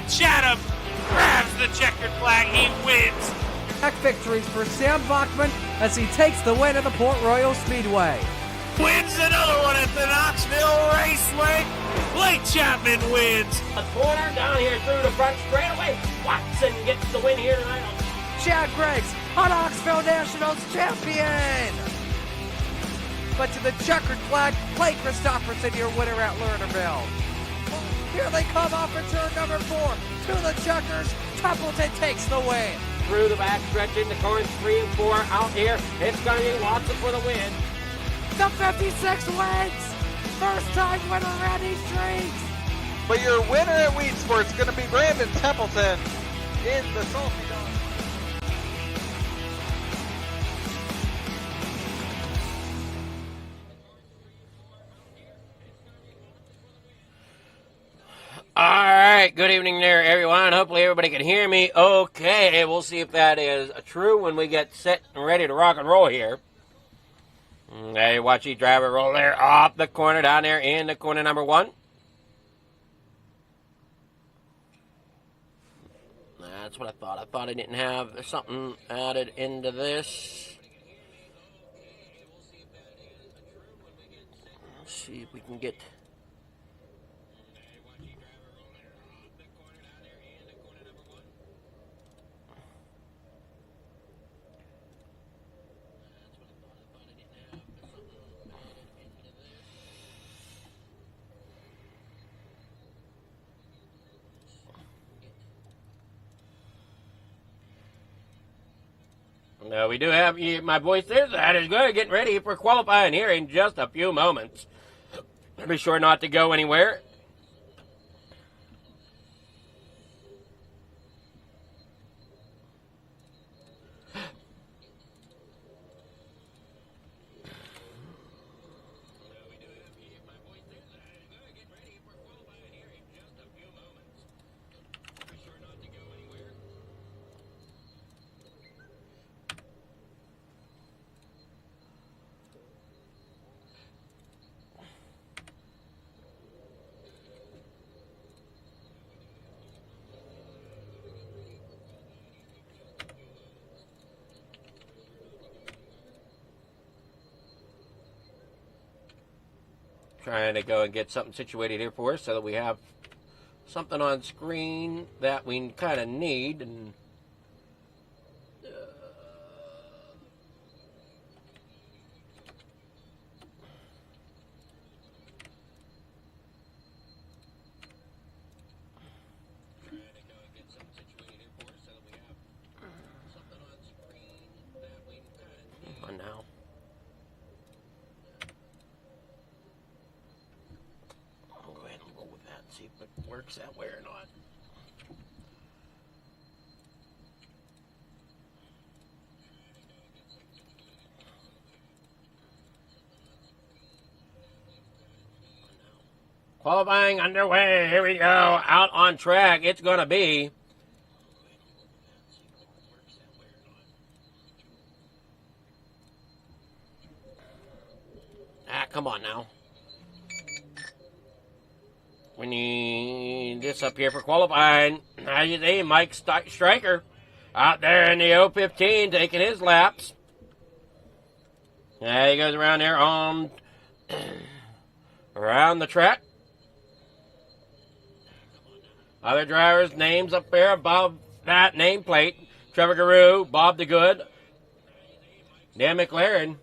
Chatham grabs the checkered flag. He wins. Back victories for Sam Bachman as he takes the win at the Port Royal Speedway. Wins another one at the Knoxville Raceway. Blake Chapman wins. A corner down here through the front straightaway. Watson gets the win here tonight. Chad Greggs, Knoxville Nationals champion. But to the checkered flag, Blake Christopherson, your winner at Lernerville. Here they come off in turn number 4. To the checkers, Templeton takes the win. Through the back stretch into corners 3 and 4 out here. It's going to be Watson for the win. The 56 wins. First time winner Randy Streets. But your winner at Weed Sports is going to be Brandon Templeton in the Salty Dog. All right, good evening there, everyone. Hopefully everybody can hear me okay. We'll see if that is true when we get set and ready to rock and roll here. Okay, watch each driver roll there off the corner down there in the corner number 1. That's what I thought. I thought I didn't have something added into this. Let's see if we can get... No, we do have my voice there. That is good. Getting ready for qualifying here in just a few moments. Be sure not to go anywhere. Trying to go and get something situated here for us so that we have something on screen that we kind of need. And works that way or not. Qualifying underway. Here we go. Out on track. It's going to be come on now. We need this up here for qualifying. As you see, Mike Stryker out there in the 015 taking his laps. Yeah, he goes around there on around the track. Other drivers' names up there above that nameplate. Trevor Guru, Bob the Good, Dan McLaren.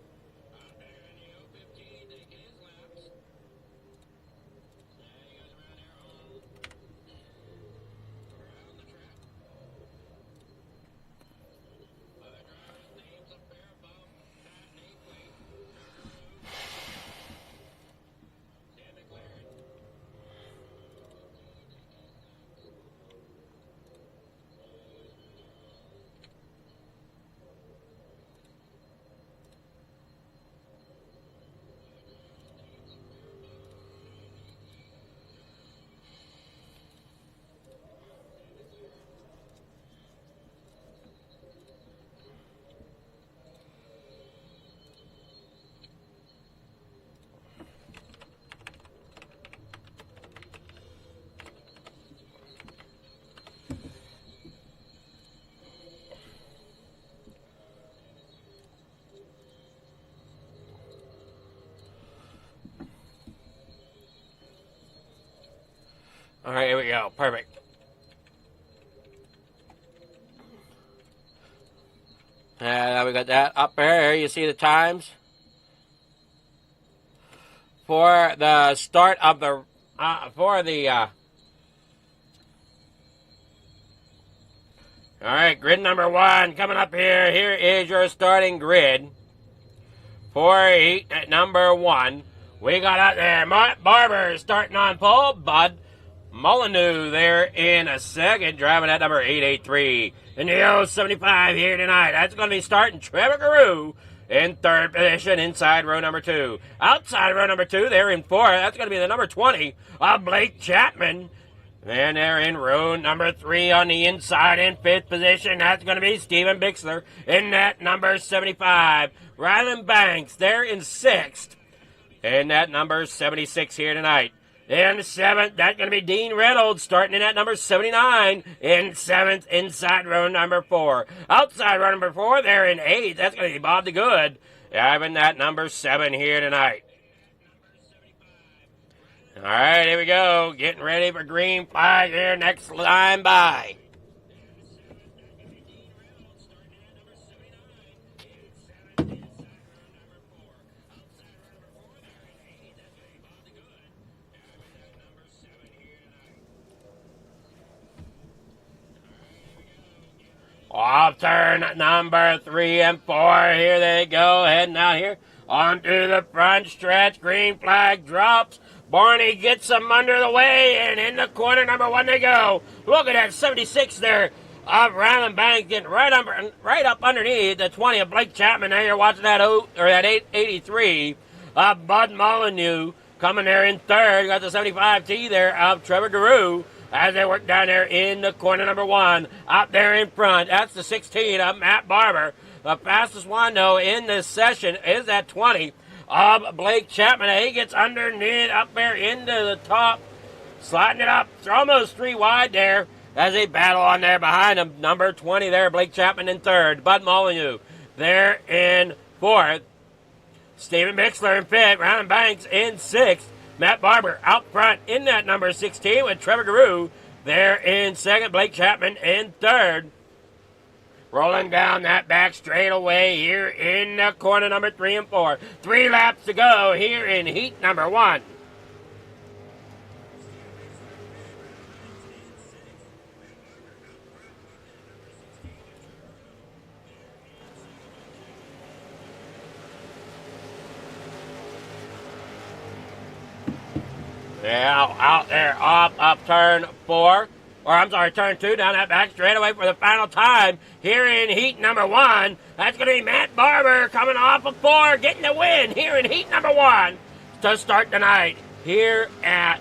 All right, here we go. Perfect. And we got that up there. You see the times for the start of the all right, grid number 1 coming up here. Here is your starting grid for heat at number 1. We got out there Matt Barber starting on pole. Bud Molyneux there in a second, driving at number 883. In the 075 here tonight, that's going to be starting Trevor Guru in third position inside row number 2. Outside row number 2, they're in 4. That's going to be the number 20 of Blake Chapman. Then they're in row number 3 on the inside in 5th position. That's going to be Stephen Bixler in that number 75. Ryland Banks, they're in 6th. In that number 76 here tonight. In 7th, that's going to be Dean Reynolds starting in at number 79. In 7th, inside row number 4. Outside row number 4, they're in 8th. That's going to be Bob the Good. Having that number 7 here tonight. All right, here we go. Getting ready for green flag here. Next line by. Off turn number 3 and 4. Here they go. Heading out here onto the front stretch. Green flag drops. Barney gets them under the way. And in the corner number 1 they go. Look at that 76 there of Ryland Banks getting right up underneath the 20 of Blake Chapman. Now you're watching that 883 of Bud Molyneux coming there in third. You got the 75T there of Trevor Guru. As they work down there in the corner number 1. Out there in front, that's the 16 of Matt Barber. The fastest one, though, in this session is that 20 of Blake Chapman. He gets underneath up there into the top, sliding it up. It's almost 3 wide there as they battle on there behind him. Number 20 there, Blake Chapman in third. Bud Molyneux there in 4th. Stephen Bixler in 5th. Ryland Banks in 6th. Matt Barber out front in that number 16 with Trevor Guru there in 2nd. Blake Chapman in 3rd. Rolling down that back straightaway here in the corner number 3 and 4. 3 laps to go here in heat number 1. Now out there up turn 4. Or I'm sorry, turn 2 down that back straightaway for the final time here in heat number 1. That's going to be Matt Barber coming off of 4, getting the win here in heat number 1 to start the night here at...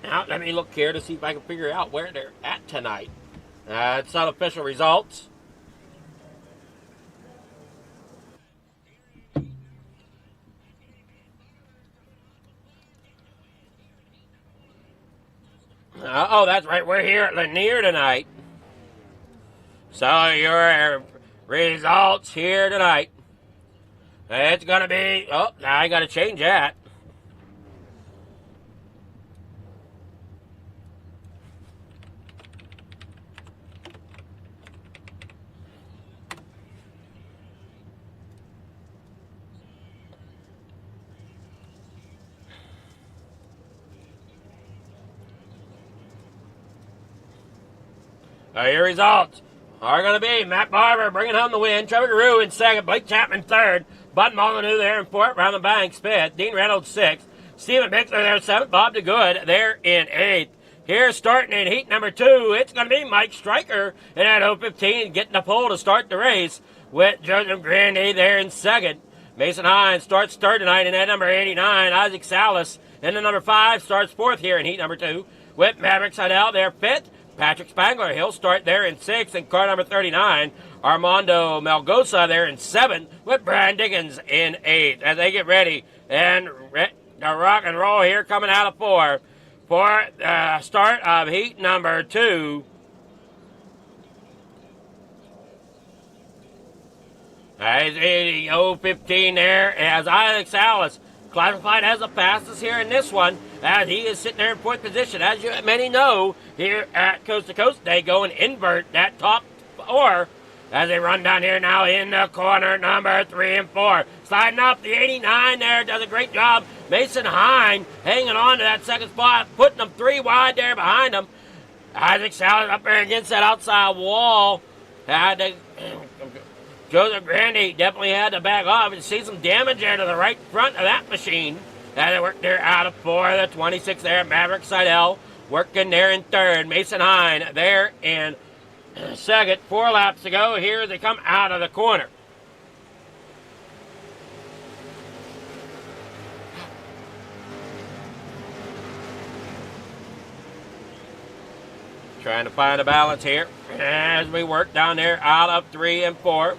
Now, let me look here to see if I can figure out where they're at tonight. It's not official results. Oh, that's right. We're here at Lanier tonight. So your results here tonight. It's going to be... Oh, now I got to change that. Your results are going to be Matt Barber bringing home the win, Trevor Guru in second, Blake Chapman third, Bud Molyneux there in fourth, Round the Banks fifth, Dean Reynolds sixth, Stephen Bixler there seventh, Bob DeGood there in eighth. Here starting in heat number 2, it's going to be Mike Stryker in that 015 getting the pole to start the race with Joseph Grandy there in second. Mason Hines starts third tonight in that number 89. Isaac Salas in the number 5 starts fourth here in heat number 2 with Maverick Seidel there fifth. Patrick Spangler, he'll start there in 6th, and car number 39, Armando Melgosa there in 7th, with Brian Dickens in 8th as they get ready. And the rock and roll here coming out of 4 for the start of heat number 2. As 015 there as Isaac Salas classified as the fastest here in this one, as he is sitting there in 4th position. As you many know, here at Coast to Coast, they go and invert that top 4 as they run down here now in the corner number 3 and 4. Sliding up, the 89 there does a great job. Mason Hine hanging on to that second spot, putting them 3 wide there behind him. Isaac Salas up there against that outside wall. Joseph Grandy definitely had to back off and see some damage there to the right front of that machine. As they work there out of 4, the 26 there, Maverick Seidel working there in 3rd. Mason Hine there in 2nd. 4 laps to go. Here they come out of the corner. Trying to find a balance here as we work down there out of 3 and 4.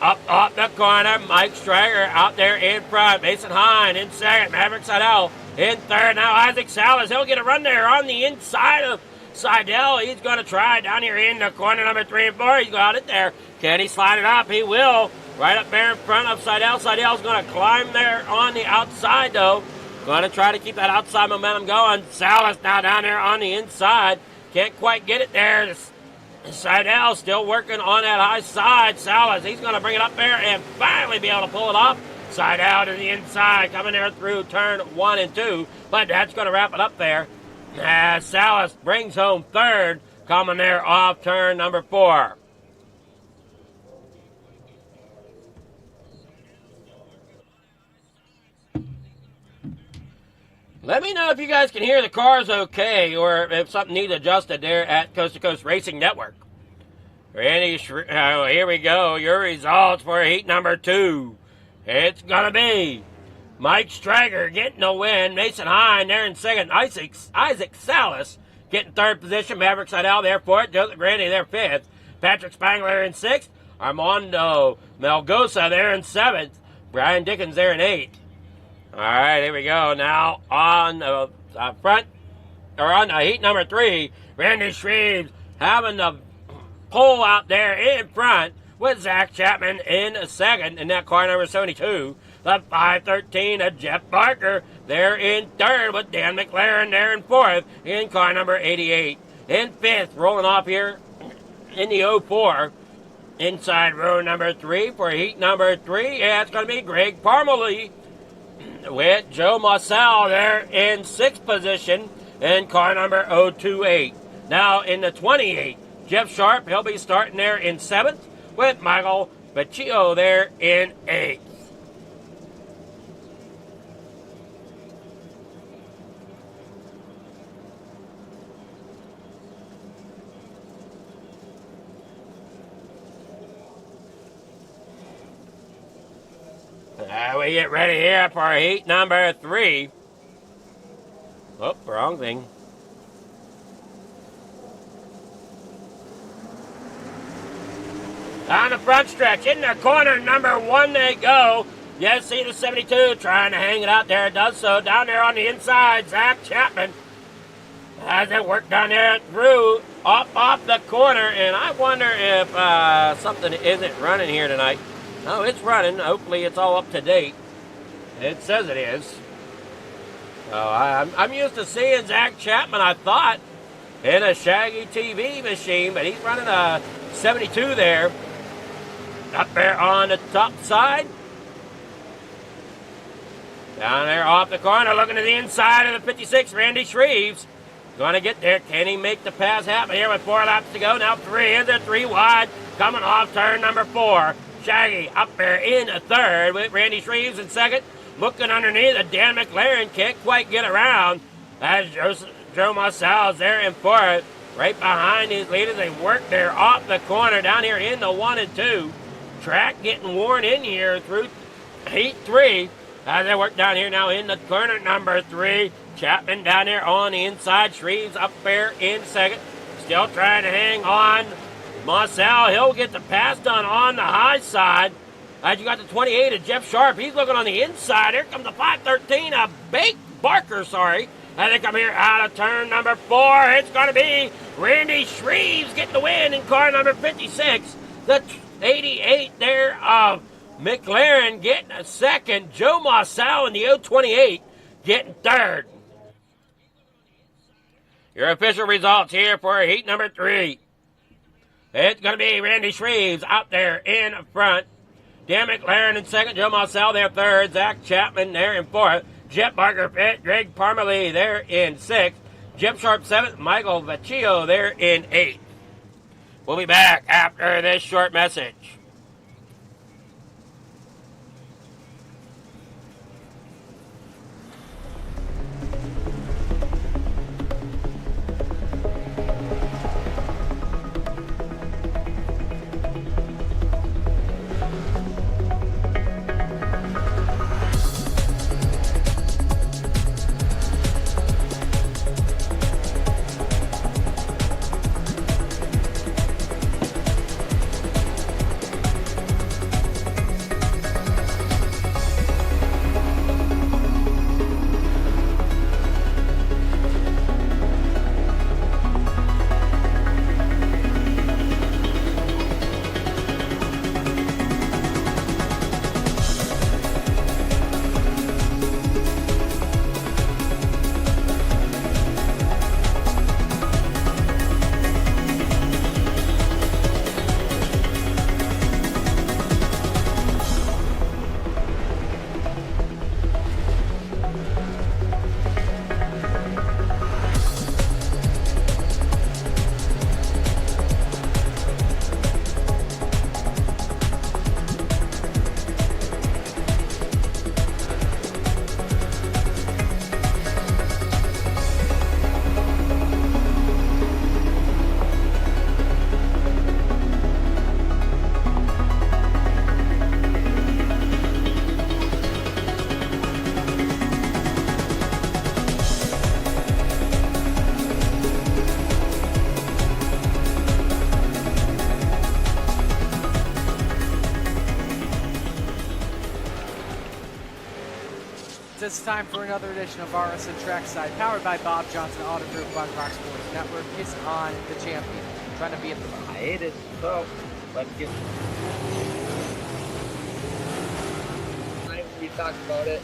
Up the corner, Mike Strager out there in front. Mason Hine in 2nd. Maverick Seidel in 3rd. Now Isaac Salas, he'll get a run there on the inside of Seidel. He's going to try down here in the corner number 3 and 4. He's got it there. Can he slide it up? He will. Right up there in front of Seidel. Seidel's going to climb there on the outside, though. Going to try to keep that outside momentum going. Salas now down there on the inside. Can't quite get it there. Seidel still working on that high side. Salas, he's going to bring it up there and finally be able to pull it off. Seidel to the inside, coming there through turn 1 and 2. But that's going to wrap it up there. As Salas brings home 3rd, coming there off turn number 4. Let me know if you guys can hear the cars okay, or if something needs adjusted there at Coast to Coast Racing Network. Here we go. Your results for heat number 2. It's going to be Mike Strager getting the win. Mason Hine there in 2nd. Isaac Salas getting 3rd position. Maverick Seidel there 4th. Joseph Grandy there 5th. Patrick Spangler in 6th. Armando Melgosa there in 7th. Brian Dickens there in 8th. All right, here we go. Now on the front, or on heat number 3, Randy Shreves having the pole out there in front with Zach Chapman in 2nd in that car number 72. The 513 of Jeff Barker there in 3rd with Dan McLaren there in 4th in car number 88. In 5th, rolling off here in the 04, inside row number 3 for heat number 3. Yeah, it's going to be Greg Parmalee with Joe Marcel there in 6th position in car number 028. Now in the 28, Jeff Sharp, he'll be starting there in 7th with Michael Baccio there in 8th. We get ready here for heat number 3. Oh, wrong thing. On the front stretch, in the corner number 1 they go. You see the 72 trying to hang it out there. It does so. Down there on the inside, Zach Chapman has it work down there through, off the corner. And I wonder if something isn't running here tonight. No, it's running. Hopefully it's all up to date. It says it is. So I'm used to seeing Zach Chapman, I thought, in a Shaggy TV machine, but he's running a 72 there. Up there on the top side. Down there off the corner, looking to the inside of the 56, Randy Shreves. Going to get there. Can he make the pass happen here with 4 laps to go? Now 3 in there, 3 wide. Coming off turn number 4. Shaggy up there in a third with Randy Shreves in second. Looking underneath, the Dan McLaren can't quite get around. As Joe Marcel's there in fourth. Right behind his leaders. They work there off the corner down here in the 1 and 2. Track getting worn in here through heat 3. As they work down here now in the corner number 3. Chapman down there on the inside. Shreves up there in second. Still trying to hang on. Marcel, he'll get the pass done on the high side. As you got the 28 of Jeff Sharp. He's looking on the inside. Here comes the 513 of Barker, As they come here out of turn number 4. It's going to be Randy Shreves getting the win in car number 56. The 88 there of McLaren getting a second. Joe Marcel in the 028 getting third. Your official results here for heat number 3. It's going to be Randy Shreves out there in front. Dan McLaren in second. Joe Marcel there third. Zach Chapman there in fourth. Jeff Barker fifth. Greg Parmalee there in sixth. Jeff Sharp seventh. Michael Vecchio there in eighth. We'll be back after this short message. It's time for another edition of RSN Trackside, powered by Bob Johnson Auto Group on Fox Sports Network. It's on the champion, trying to be at the Hiatus, so let's get. We talked about it.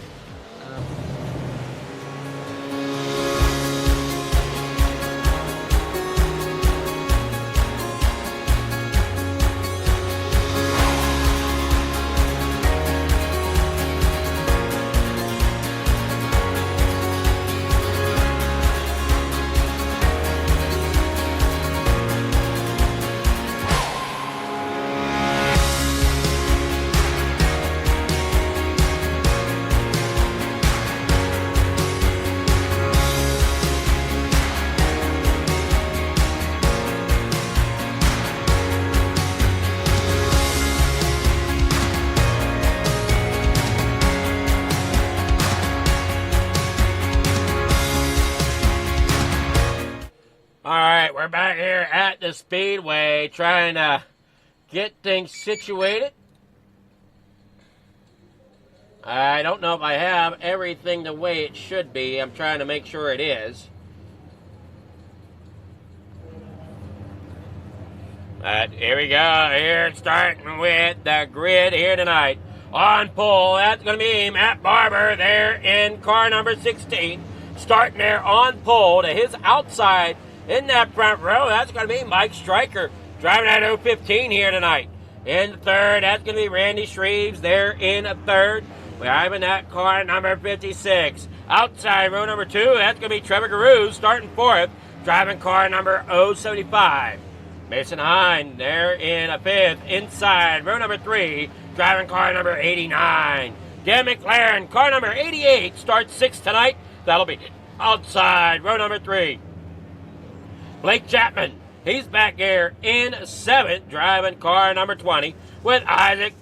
at the speedway trying to get things situated. I don't know if I have everything the way it should be. I'm trying to make sure it is. Here we go. Here, starting with the grid here tonight. On pole, that's going to be Matt Barber there in car number 16. Starting there on pole to his outside in that front row. That's going to be Mike Stryker driving that 015 here tonight. In the third, that's going to be Randy Shreves there in a third. We're having that car number 56. Outside row number 2, that's going to be Trevor Garou starting fourth, driving car number 075. Mason Hine there in a fifth. Inside row number 3, driving car number 89. Dan McLaren, car number 88, starts sixth tonight. That'll be outside row number 3. Blake Chapman, he's back here in seventh, driving car number 20, with Isaac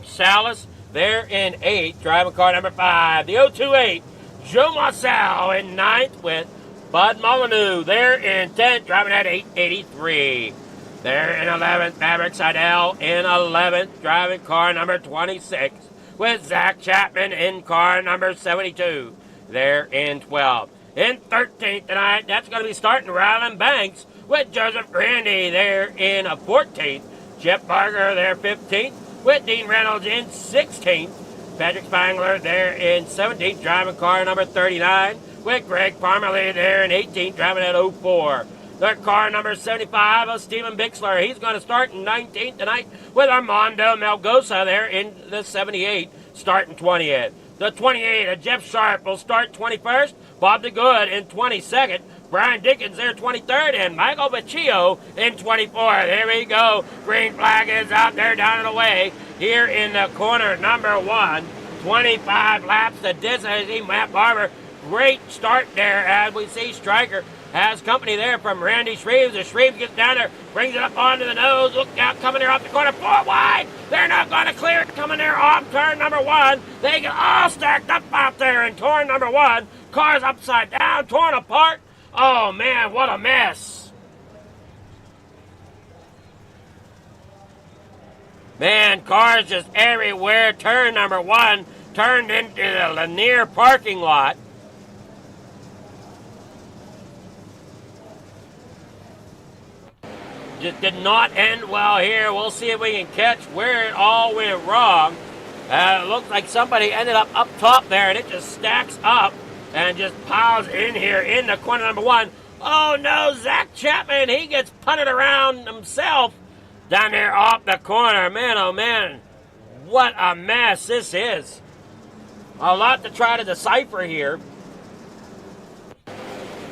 Salas there in 8th, driving car number 5. The 028, Joe Marcel in 9th, with Bud Molyneux there in 10th, driving at 883. There in 11th, Maverick Seidel in 11th, driving car number 26, with Zach Chapman in car number 72 there in 12th. In 13th tonight, that's going to be starting Ryland Banks, with Joseph Grandy there in 14th. Chip Barger there 15th, with Dean Reynolds in 16th. Patrick Spangler there in 17th, driving car number 39, with Greg Parmalee there in 18th, driving at 04. The car number 75 of Steven Bixler, he's going to start in 19th tonight, with Armando Melgosa there in the 78, starting 20th. The 28 of Jeff Sharp will start 21st, Bob DeGood in 22nd, Brian Dickens there 23rd, and Michael Vecchio in 24th. There we go. Green flag is out there down and away here in the corner number 1. 25 laps to distance. Matt Barber, great start there as we see Stryker has company there from Randy Shreves. As Shreves gets down there, brings it up onto the nose. Look out, coming there off the corner, 4 wide. They're not going to clear it. Coming there off turn number 1. They get all stacked up out there in turn number 1. Cars upside down, torn apart. Oh, man, what a mess. Man, cars just everywhere. Turn number 1 turned into the Lanier parking lot. Just did not end well here. We'll see if we can catch where it all went wrong. It looks like somebody ended up top there, and it just stacks up and just piles in here in the corner number 1. Oh, no, Zach Chapman, he gets punted around himself down there off the corner. Man, oh, man, what a mess this is. A lot to try to decipher here.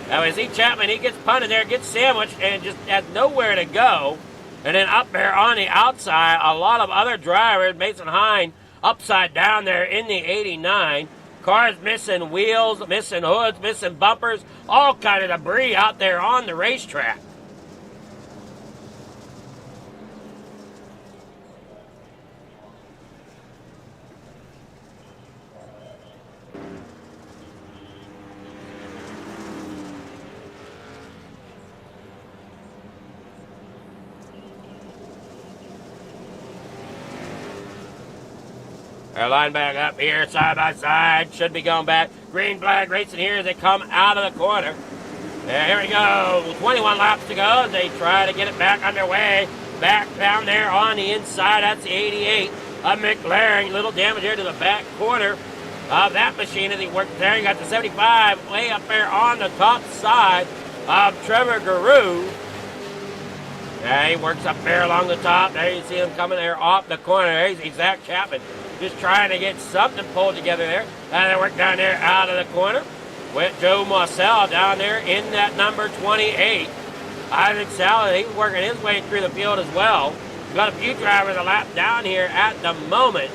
Now, we see Chapman, he gets punted there, gets sandwiched, and just has nowhere to go. And then up there on the outside, a lot of other drivers, Mason Hine, upside down there in the 89. Cars missing wheels, missing hoods, missing bumpers, all kind of debris out there on the racetrack. Our line back up here, side by side. Should be going back. Green flag racing here as they come out of the corner. Here we go. 21 laps to go as they try to get it back underway. Back down there on the inside. That's the 88 of McLaren. Little damage here to the back corner of that machine as he works there. You got the 75 way up there on the top side of Trevor Garou. Yeah, he works up there along the top. There you see him coming there off the corner. There you see Zach Chapman just trying to get something pulled together there. And they work down there out of the corner with Joe Marcel down there in that number 28. Isaac Salas, he's working his way through the field as well. We've got a few drivers a lap down here at the moment.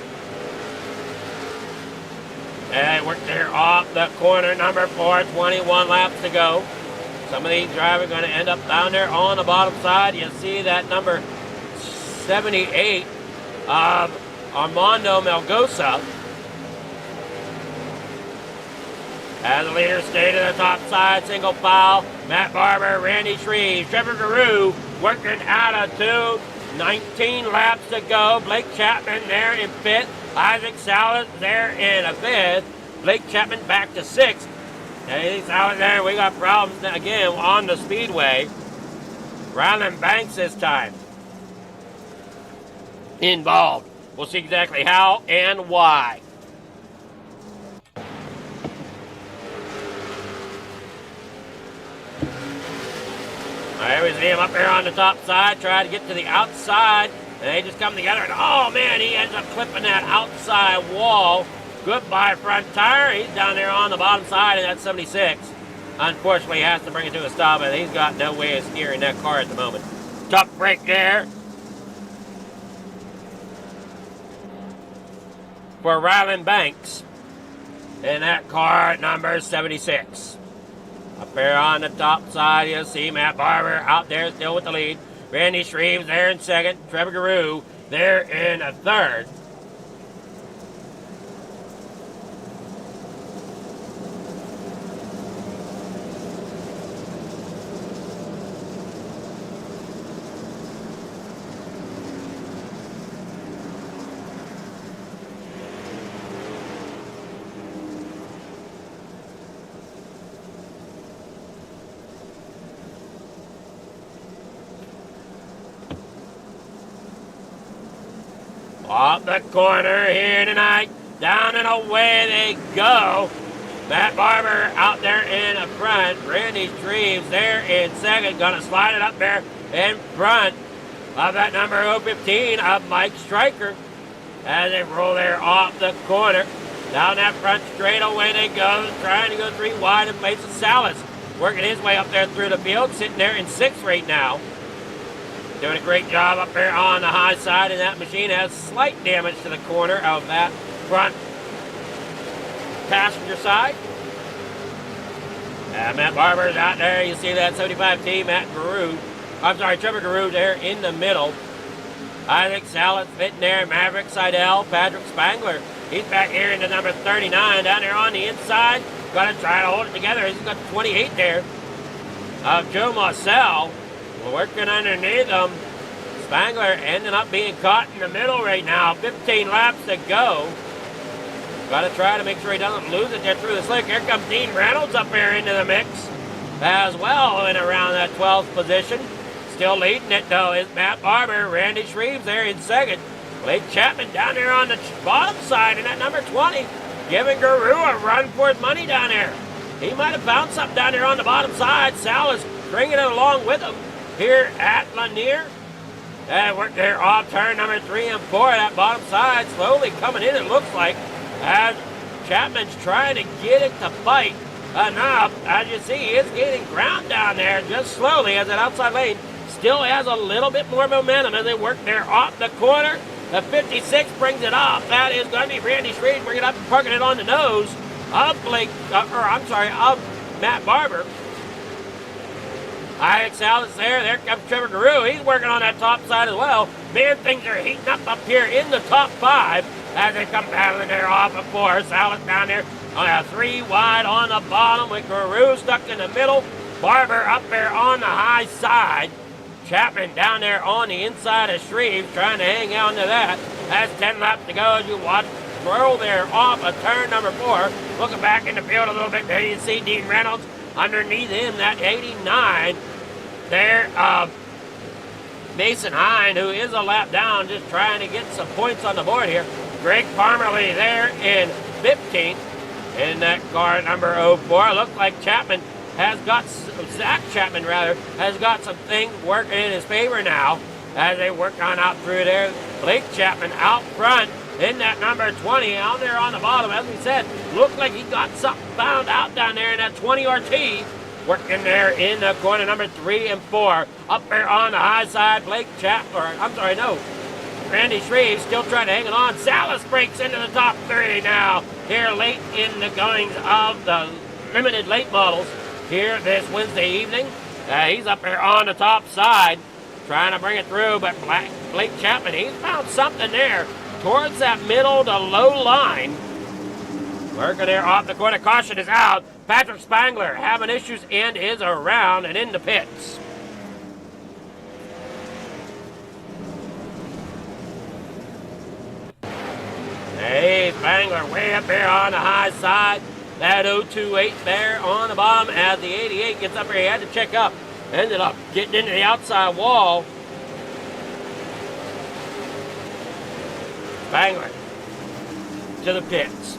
And they work there off the corner number 4, 21 laps to go. Some of these drivers are going to end up down there on the bottom side. You see that number 78 of Armando Melgosa. As the leaders stay to the top side, single file. Matt Barber, Randy Shreve, Trevor Guru working out of 2. 19 laps to go. Blake Chapman there in 5th. Isaac Salas there in a 5th. Blake Chapman back to 6th. Isaac Salas there. We got problems again on the speedway. Ryland Banks this time involved. We'll see exactly how and why. There we see him up there on the top side, trying to get to the outside, and they just come together, and oh man, he ends up clipping that outside wall. Goodbye front tire. He's down there on the bottom side, and that's 76. Unfortunately, he has to bring it to a stop, and he's got no way of steering that car at the moment. Tough break there for Ryland Banks in that car number 76. Up there on the top side, you'll see Matt Barber out there still with the lead. Randy Shreves there in 2nd. Trevor Guru there in a 3rd. Off the corner here tonight, down and away they go. Matt Barber out there in the front. Randy Shreves there in 2nd. Gonna slide it up there in front of that number 015 of Mike Stryker. As they roll there off the corner. Down that front straightaway they go, trying to go 3 wide and Mason Salas working his way up there through the field, sitting there in 6th right now. Doing a great job up there on the high side, and that machine has slight damage to the corner of that front passenger side. Matt Barber's out there. You see that 75T, Trevor Guru there in the middle. Isaac Salas fitting there, Maverick Seidel, Patrick Spangler. He's back here into number 39 down there on the inside. Gonna try to hold it together. He's got 28 there of Joe Marcel. Working underneath them. Spangler ending up being caught in the middle right now. 15 laps to go. Got to try to make sure he doesn't lose it there through the slick. Here comes Dean Reynolds up there into the mix as well in around that 12th position. Still leading it though is Matt Barber. Randy Shreves there in 2nd. Blake Chapman down there on the bottom side in that number 20. Giving Guru a run for his money down there. He might have found something down there on the bottom side. Salas bringing it along with him here at Lanier. And work there off turn number 3 and 4. That bottom side slowly coming in, it looks like, as Chapman's trying to get it to fight enough. As you see, he is gaining ground down there just slowly as that outside lane still has a little bit more momentum as they work there off the corner. The 56 brings it off. That is going to be Randy Shreves bringing it up and parking it on the nose of Matt Barber. Isaac Salas there. There comes Trevor Guru. He's working on that top side as well. Man, things are heating up here in the top 5 as they come battling there off of 4. Salas down there on a 3 wide on the bottom with Guru stuck in the middle. Barber up there on the high side. Chapman down there on the inside of Shreves trying to hang on to that. Has 10 laps to go as you watch roll there off of turn number 4. Looking back in the field a little bit there, you see Dean Reynolds. Underneath him, that 89 there of Mason Hine, who is a lap down, just trying to get some points on the board here. Greg Parmerly there in 15th in that car number 04. Looks like Chapman has got, Zach Chapman rather, has got some things working in his favor now as they work on out through there. Blake Chapman out front in that number 20, out there on the bottom, as we said, looked like he got something found out down there in that 20 RT. Working there in the corner, number 3 and 4. Up there on the high side, Randy Shreves still trying to hang it on. Salas breaks into the top 3 now, here late in the goings of the limited late models here this Wednesday evening. He's up there on the top side, trying to bring it through, but Blake Chapman, he's found something there towards that middle to low line. Working there off the corner. Caution is out. Patrick Spangler having issues and is around and in the pits. Hey, Spangler way up there on the high side. That 028 there on the bottom as the 88 gets up here. He had to check up. Ended up getting into the outside wall. Spangler to the pits.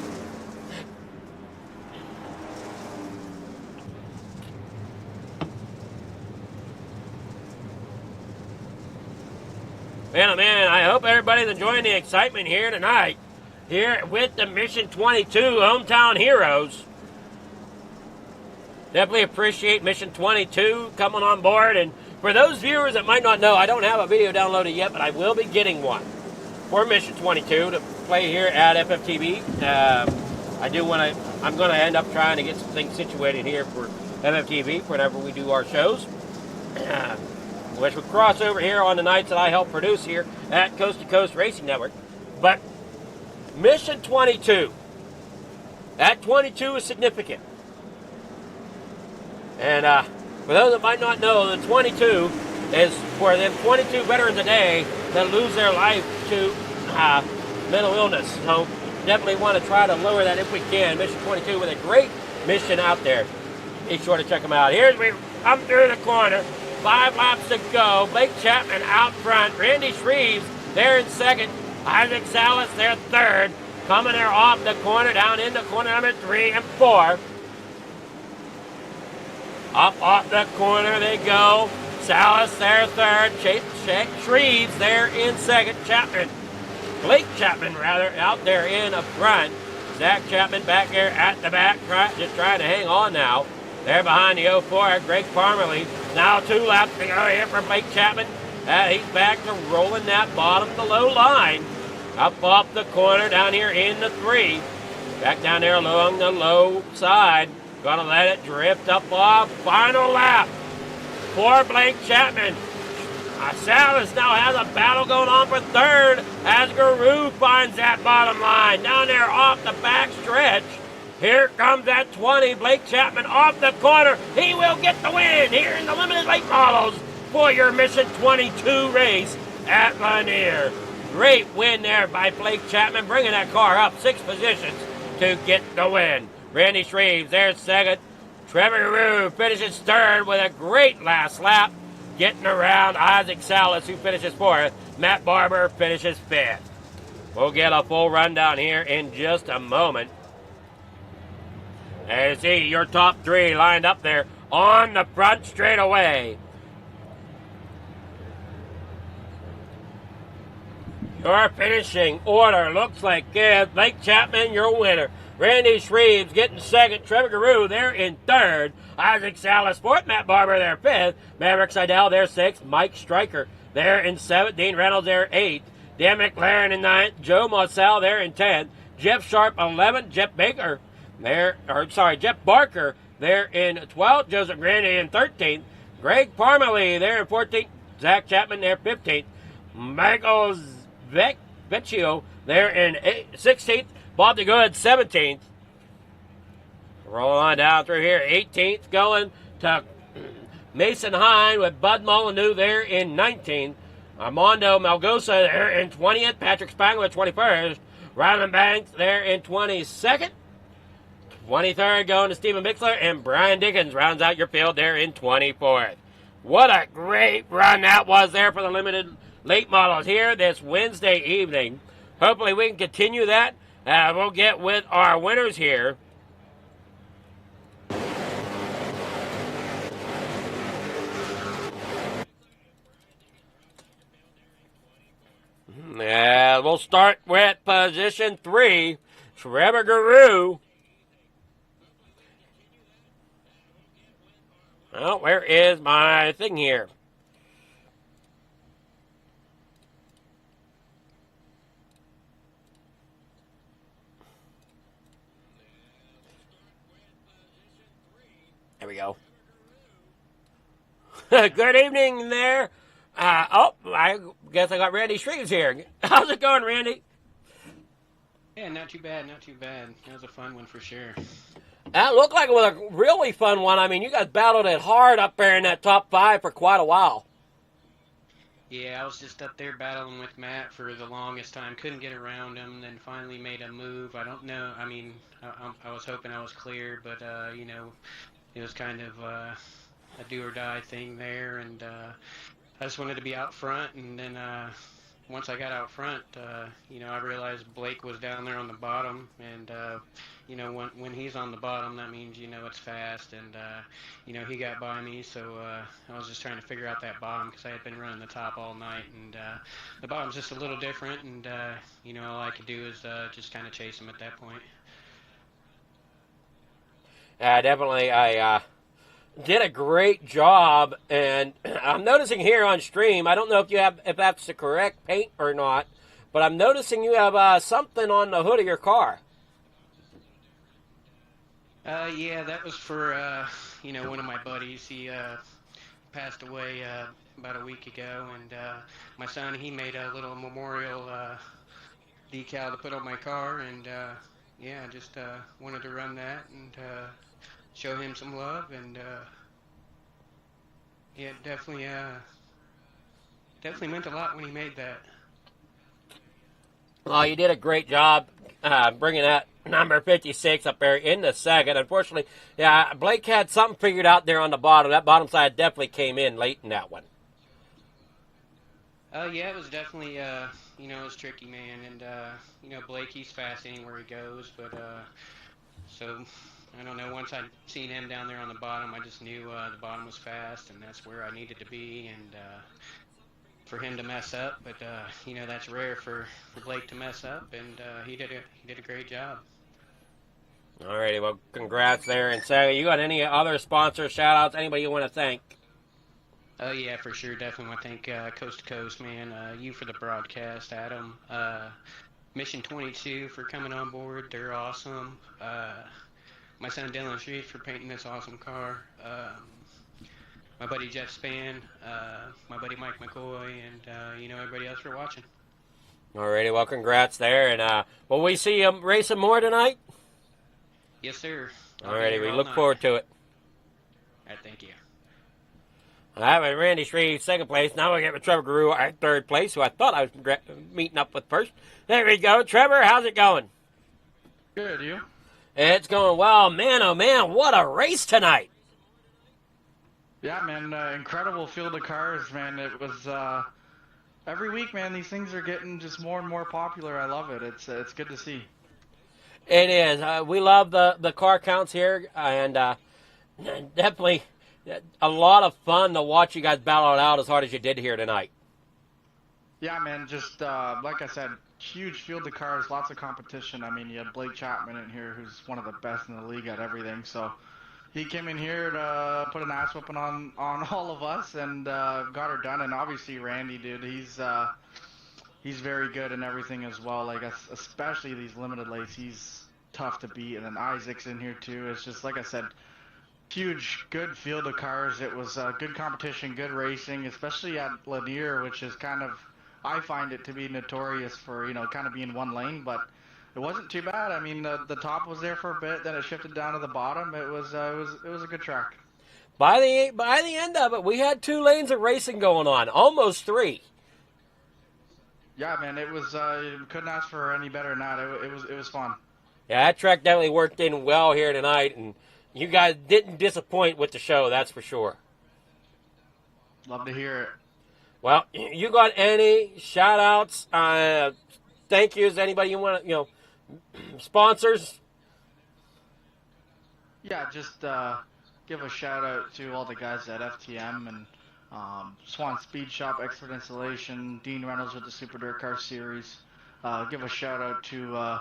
Man, oh man, I hope everybody's enjoying the excitement here tonight. Here with the Mission 22 Hometown Heroes. Definitely appreciate Mission 22 coming on board. And for those viewers that might not know, I don't have a video downloaded yet, but I will be getting one for Mission 22 to play here at FFTV. I'm going to end up trying to get some things situated here for FFTV whenever we do our shows. Which would cross over here on the nights that I help produce here at Coast2Coast Racing Network. But Mission 22, that 22 is significant. And for those that might not know, the 22 is for them 22 veterans a day that lose their life to mental illness. So definitely want to try to lower that if we can. Mission 22 with a great mission out there. Be sure to check them out. Here's we come through the corner. 5 laps to go. Blake Chapman out front. Randy Shreves there in second. Isaac Salas there third. Coming there off the corner, down into corner number 3 and 4. Up off the corner they go. Salas there third. Shreves there in second. Blake Chapman rather, out there in the front. Zach Chapman back there at the back, just trying to hang on now. There behind the 04, Greg Parmalee. Now 2 laps to go here for Blake Chapman. He's back to rolling that bottom to low line. Up off the corner down here in the 3. Back down there along the low side. Gonna let it drift up off. Final lap for Blake Chapman. Salas now has a battle going on for third as Guru finds that bottom line. Down there off the back stretch. Here comes that 20, Blake Chapman off the corner. He will get the win here in the limited late models for your Mission 22 race at Lanier. Great win there by Blake Chapman, bringing that car up 6 positions to get the win. Randy Shreves there's second. Trevor Guru finishes third with a great last lap. Getting around Isaac Salas, who finishes 4th. Matt Barber finishes 5th. We'll get a full rundown here in just a moment. And you see your top 3 lined up there on the front straightaway. Your finishing order looks like this. Blake Chapman, your winner. Randy Shreves getting second. Trevor Guru there in third. Isaac Salas 4th. Matt Barber there 5th. Maverick Seidel there 6th. Mike Stryker there in 7th. Dean Reynolds there 8th. Dan McLaren in 9th. Joe Mossell there in 10th. Jeff Sharp 11th. Jeff Barker there in 12th. Joseph Grandy in 13th. Greg Parmalee there in 14th. Zach Chapman there 15th. Michael Vecchio there in 16th. Bob DeGood 17th. Rolling on down through here. 18th going to Mason Hine with Bud Molyneux there in 19th. Armando Malgosa there in 20th. Patrick Spangler 21st. Ryland Banks there in 22nd. 23rd going to Stephen Mixler, and Brian Dickens rounds out your field there in 24th. What a great run that was there for the limited late models here this Wednesday evening. Hopefully we can continue that. We'll get with our winners here. We'll start with position 3, Trevor Guru. Well, where is my thing here? There we go. Good evening there. I guess I got Randy Shreves here. How's it going, Randy? Yeah, not too bad, not too bad. That was a fun one for sure. That looked like it was a really fun one. I mean, you guys battled it hard up there in that top 5 for quite a while. Yeah, I was just up there battling with Matt for the longest time. Couldn't get around him, then finally made a move. I don't know. I mean, I was hoping I was clear, but, you know, it was kind of a do or die thing there. And I just wanted to be out front. And then once I got out front, you know, I realized Blake was down there on the bottom. And, you know, when he's on the bottom, that means, you know, it's fast. And, you know, he got by me. So I was just trying to figure out that bottom because I had been running the top all night. And the bottom's just a little different. And, you know, all I could do is just kind of chase him at that point. Definitely, I did a great job, and I'm noticing here on stream, I don't know if that's the correct paint or not, but I'm noticing you have something on the hood of your car. Yeah, that was for, you know, one of my buddies. He passed away about a week ago, and my son, he made a little memorial decal to put on my car, and yeah, just wanted to run that and show him some love, and yeah, definitely meant a lot when he made that. Well, you did a great job bringing that number 56 up there in the second. Unfortunately, yeah, Blake had something figured out there on the bottom. That bottom side definitely came in late in that one. Yeah, it was definitely, you know, it was tricky, man, and, you know, Blake, he's fast anywhere he goes, but, so, I don't know, once I seen him down there on the bottom, I just knew the bottom was fast, and that's where I needed to be, and for him to mess up, but, you know, that's rare for Blake to mess up, and he did a great job. Alrighty, well, congrats there. And Saga, you got any other sponsors, shout-outs, anybody you want to thank? Oh, yeah, for sure. Definitely want to thank Coast to Coast, man. You for the broadcast, Adam. Mission 22 for coming on board. They're awesome. My son Dylan Street for painting this awesome car. My buddy Jeff Spann. My buddy Mike McCoy. And, you know, everybody else for watching. Alrighty, well, congrats there. And will we see you racing more tonight? Yes, sir. Alrighty, we look forward to it. All right, thank you. All right, with Randy Shreve, second place. Now we get with Trevor Guru at third place, who I thought I was meeting up with first. There we go. Trevor, how's it going? Good, you? It's going well. Man, oh man, what a race tonight. Yeah, man, incredible field of cars, man. It was, every week, man, these things are getting just more and more popular. I love it. It's good to see. It is. We love the car counts here, and definitely a lot of fun to watch you guys battle it out as hard as you did here tonight. Yeah, man, just like I said, huge field of cars, lots of competition. I mean, you had Blake Chapman in here, who's one of the best in the league at everything. So he came in here to put an ass whooping on all of us and got her done. And obviously Randy, dude, he's very good in everything as well. Like, especially these limited lates, he's tough to beat. And then Isaac's in here too. It's just, like I said, huge, good field of cars. It was good competition, good racing, especially at Lanier, which is kind of, I find it to be notorious for, you know, kind of being one lane, but it wasn't too bad. I mean, the top was there for a bit, then it shifted down to the bottom. It was a good track. By the end of it, we had 2 lanes of racing going on, almost 3. Yeah, man, it was you couldn't ask for any better than that. It was fun. Yeah, that track definitely worked in well here tonight, and you guys didn't disappoint with the show, that's for sure. Love to hear it. Well, you got any shout-outs, thank yous, anybody you want to, you know, sponsors? Yeah, just give a shout-out to all the guys at FTM and Swan Speed Shop, Expert Installation, Dean Reynolds with the Super Dirt Car Series. Give a shout-out to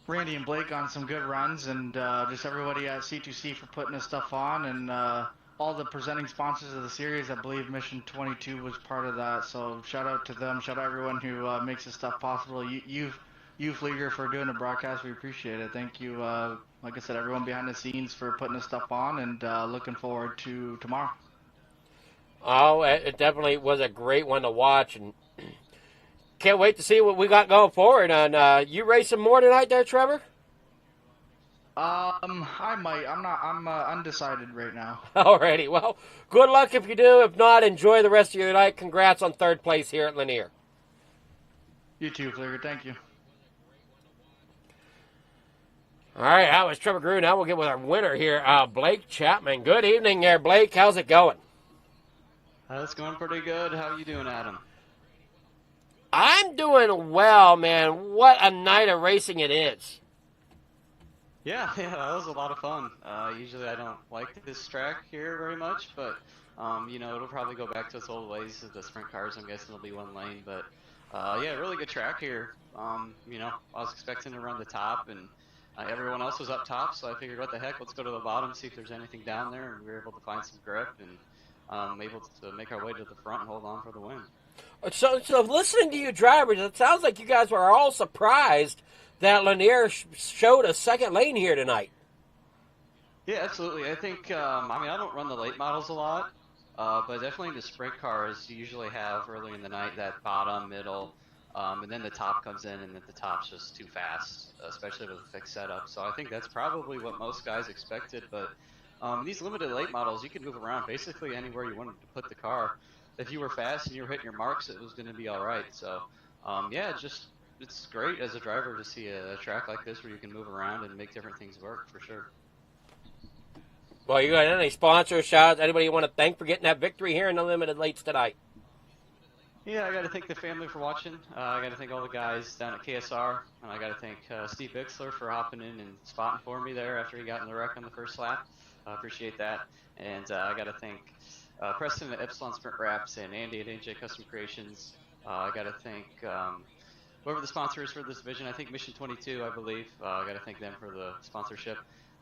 Randy and Blake on some good runs, and just everybody at C2C for putting this stuff on, and all the presenting sponsors of the series. I believe Mission 22 was part of that, so shout out to them. Shout out everyone who makes this stuff possible. You Flieger, for doing the broadcast. We appreciate it. Thank you, like I said, everyone behind the scenes for putting this stuff on, and looking forward to tomorrow. Oh, it definitely was a great one to watch, and can't wait to see what we got going forward. And you racing more tonight there, Trevor? I might. I'm undecided right now. Alrighty. Well, good luck if you do. If not, enjoy the rest of your night. Congrats on third place here at Lanier. You too, Flicker. Thank you. All right, that was Trevor Grew. Now we'll get with our winner here, Blake Chapman. Good evening there, Blake. How's it going? It's going pretty good. How are you doing, Adam? I'm doing well, man. What a night of racing it is. Yeah, that was a lot of fun. Usually I don't like this track here very much, but, it'll probably go back to its old ways of the sprint cars. I'm guessing it'll be one lane, but, yeah, really good track here. I was expecting to run the top, and everyone else was up top, so I figured, what the heck, let's go to the bottom, see if there's anything down there, and we were able to find some grip, and able to make our way to the front and hold on for the win. So listening to you drivers, it sounds like you guys were all surprised that Lanier showed a second lane here tonight. Yeah, absolutely. I think, I don't run the late models a lot, but definitely in the sprint cars, you usually have early in the night that bottom, middle, and then the top comes in, and then the top's just too fast, especially with a fixed setup. So I think that's probably what most guys expected, but these limited late models, you can move around basically anywhere you wanted to put the car. If you were fast and you were hitting your marks, it was going to be all right. So, it's great as a driver to see a track like this where you can move around and make different things work, for sure. Well, you got any sponsors, shout-outs, anybody you want to thank for getting that victory here in the limited lates tonight? Yeah, I got to thank the family for watching. I got to thank all the guys down at KSR, and I got to thank Steve Bixler for hopping in and spotting for me there after he got in the wreck on the first lap. I appreciate that. And I got to thank Preston at Epsilon Sprint Wraps and Andy at NJ Custom Creations. I got to thank whoever the sponsor is for this division. I think Mission 22, I believe. I got to thank them for the sponsorship.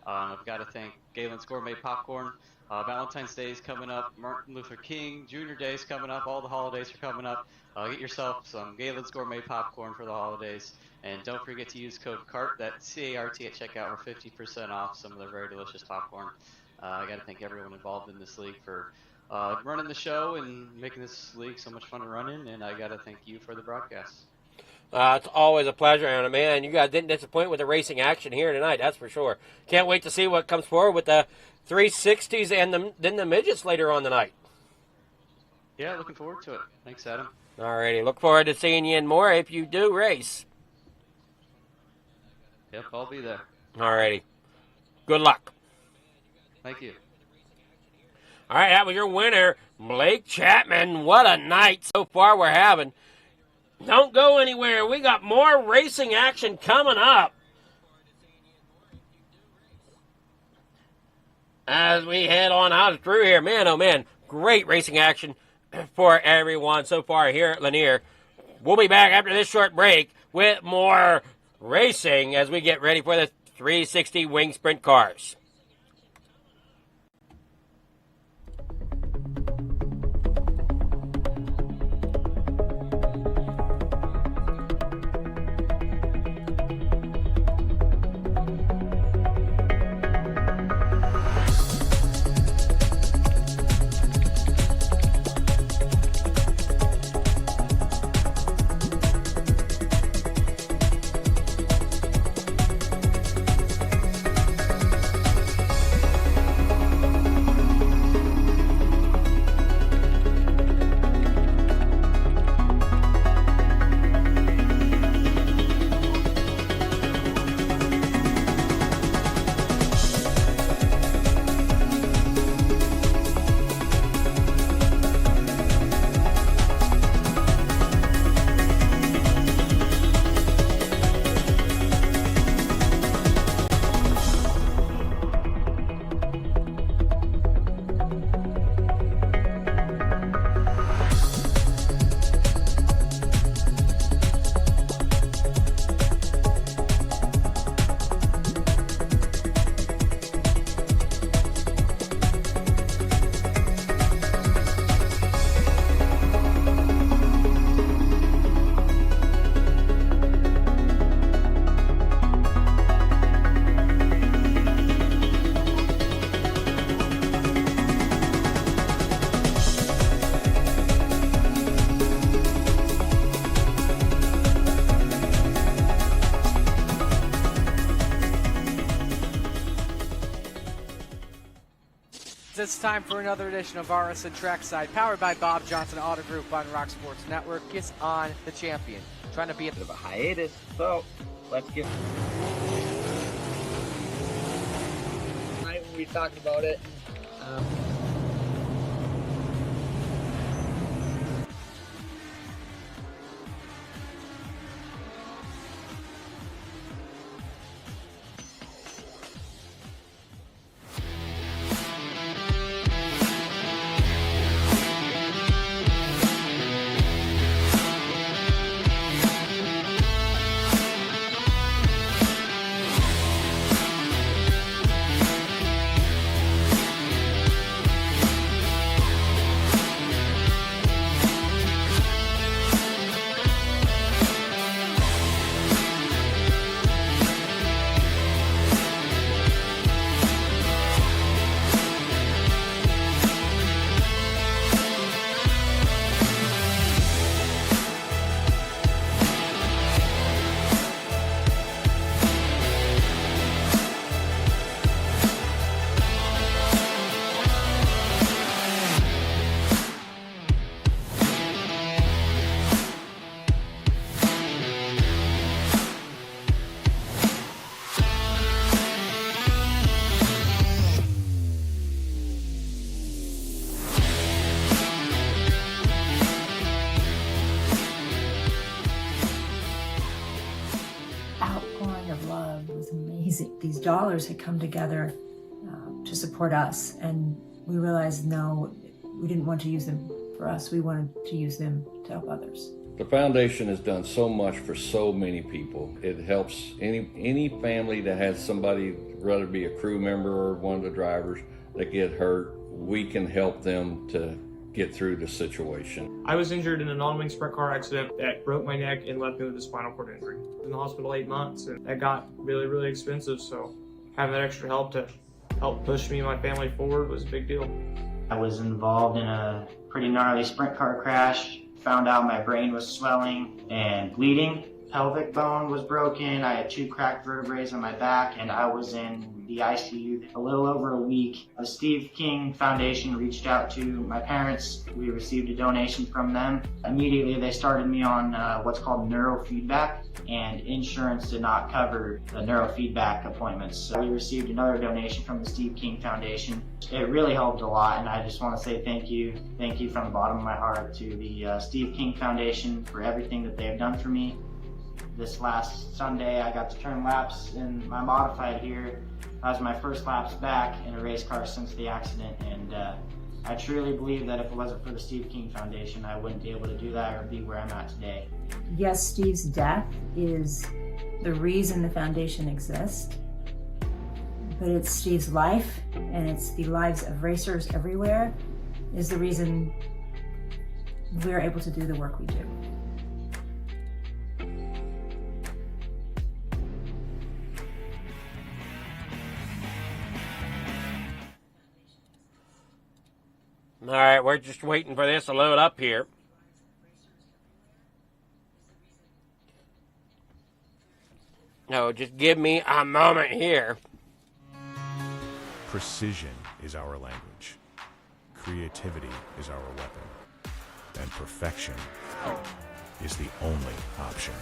I've got to thank Galen's Gourmet Popcorn. Valentine's Day is coming up. Martin Luther King Jr. Day is coming up. All the holidays are coming up. Get yourself some Galen's Gourmet Popcorn for the holidays. And don't forget to use code CART, that's C-A-R-T at checkout, for 50% off some of their very delicious popcorn. I got to thank everyone involved in this league for running the show and making this league so much fun to run in. And I got to thank you for the broadcast. It's always a pleasure, and man, you guys didn't disappoint with the racing action here tonight, that's for sure. Can't wait to see what comes forward with the 360s and then the midgets later on tonight. Yeah, looking forward to it. Thanks, Adam. Alrighty, look forward to seeing you in more if you do race. Yep, I'll be there. Alrighty. Good luck. Thank you. All right, that was your winner, Blake Chapman. What a night so far we're having. Don't go anywhere. We got more racing action coming up. As we head on out through here, man, oh man, great racing action for everyone so far here at Lanier. We'll be back after this short break with more racing as we get ready for the 360 wing sprint cars. it's time for another edition of RSN Trackside, powered by Bob Johnson Auto Group on Rock Sports Network. It's on the champion, trying to be a bit of a hiatus, so let's get... Tonight we'll be talking about it. These dollars had come together to support us, and we realized no, we didn't want to use them for us. We wanted to use them to help others. The foundation has done so much for so many people. It helps any family that has somebody, whether it be a crew member or one of the drivers, that get hurt. We can help them to get through the situation. I was injured in an on-wing sprint car accident that broke my neck and left me with a spinal cord injury. I was in the hospital 8 months, and that got really, really expensive, so having that extra help to help push me and my family forward was a big deal. I was involved in a pretty gnarly sprint car crash, found out my brain was swelling and bleeding. Pelvic bone was broken, I had 2 cracked vertebrae on my back, and I was in the ICU a little over a week. The Steve King Foundation reached out to my parents. We received a donation from them. Immediately they started me on what's called neurofeedback, and insurance did not cover the neurofeedback appointments. So we received another donation from the Steve King Foundation. It really helped a lot, and I just want to say thank you. Thank you from the bottom of my heart to the Steve King Foundation for everything that they have done for me. This last Sunday, I got to turn laps in my modified here. That was my first laps back in a race car since the accident, and I truly believe that if it wasn't for the Steve King Foundation, I wouldn't be able to do that or be where I'm at today. Yes, Steve's death is the reason the foundation exists, but it's Steve's life, and it's the lives of racers everywhere, is the reason we're able to do the work we do. All right, we're just waiting for this to load up here. No, just give me a moment here. Precision is our language. Creativity is our weapon. And perfection is the only option.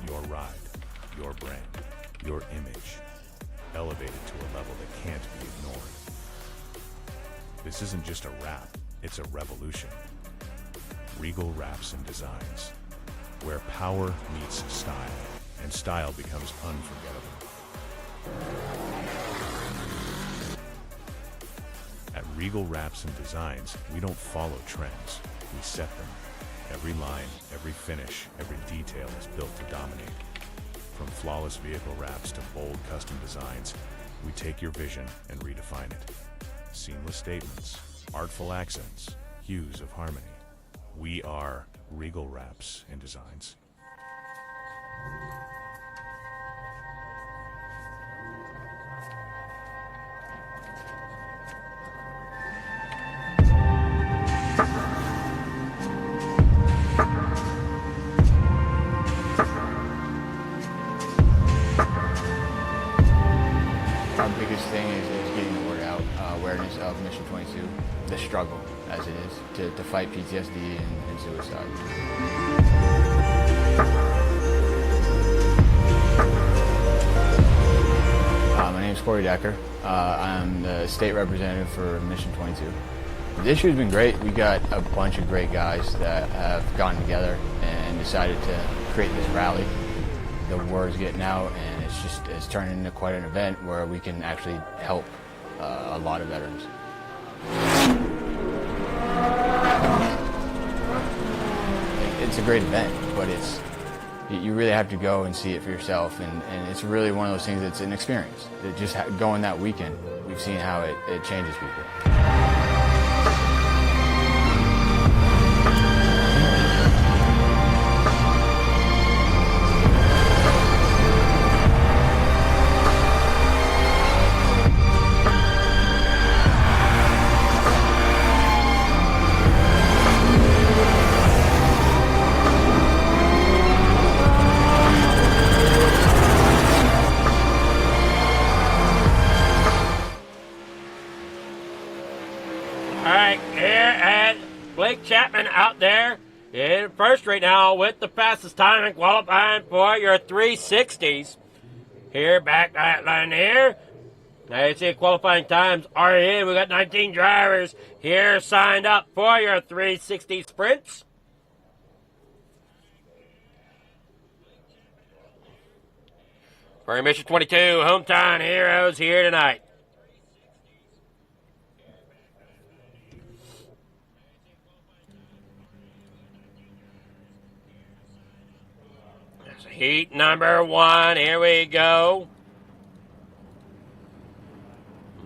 Your ride, your brand, your image, elevated to a level that can't be ignored. This isn't just a wrap, it's a revolution. Regal Wraps and Designs, where power meets style, and style becomes unforgettable. At Regal Wraps and Designs, we don't follow trends, we set them. Every line, every finish, every detail is built to dominate. From flawless vehicle wraps to bold custom designs, we take your vision and redefine it. Seamless statements, artful accents, hues of harmony. We are Regal Wraps and Designs. biggest thing is getting the word out, awareness of Mission 22, the struggle as it is to fight PTSD and suicide. My name is Corey Decker. I'm the state representative for Mission 22. The issue has been great. We got a bunch of great guys that have gotten together and decided to create this rally. The word's getting out, and it's turned into quite an event where we can actually help a lot of veterans. It's a great event, but you really have to go and see it for yourself, and it's really one of those things that's an experience. Just going that weekend, we've seen how it changes people. Chapman out there in first right now with the fastest time and qualifying for your 360s. Here, back that line here. Now you see qualifying times are in. We got 19 drivers here signed up for your 360 sprints. For Mission 22, hometown heroes here tonight. Heat number 1, here we go.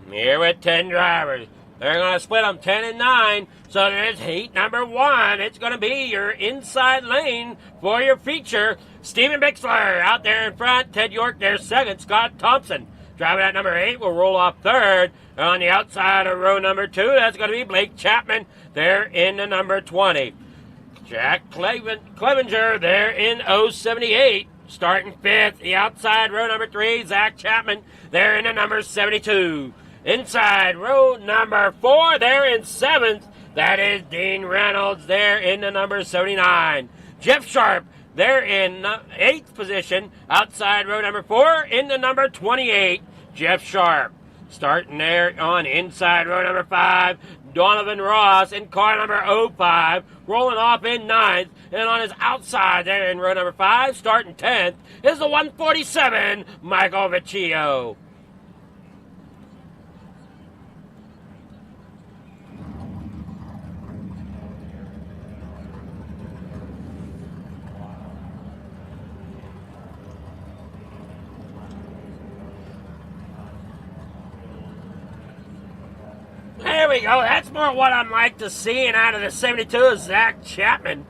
Here with 10 drivers. They're going to split them 10 and 9. So there's heat number 1. It's going to be your inside lane for your feature. Steven Bixler out there in front. Ted York there second. Scott Thompson driving at number 8 will roll off third. On the outside of row number 2, that's going to be Blake Chapman there in the number 20. Jack Clevenger there in 078, starting 5th. The outside row number 3, Zach Chapman there in the number 72. Inside row number 4 there in 7th, that is Dean Reynolds there in the number 79. Jeff Sharp there in 8th position, outside row number 4 in the number 28, Jeff Sharp. Starting there on inside row number 5, Donovan Ross in car number 05, rolling off in 9th, and on his outside there in row number 5, starting 10th, is the 147, Michael Vecchio. There we go. That's more what I'm like to seeing out of the 72 is Zach Chapman.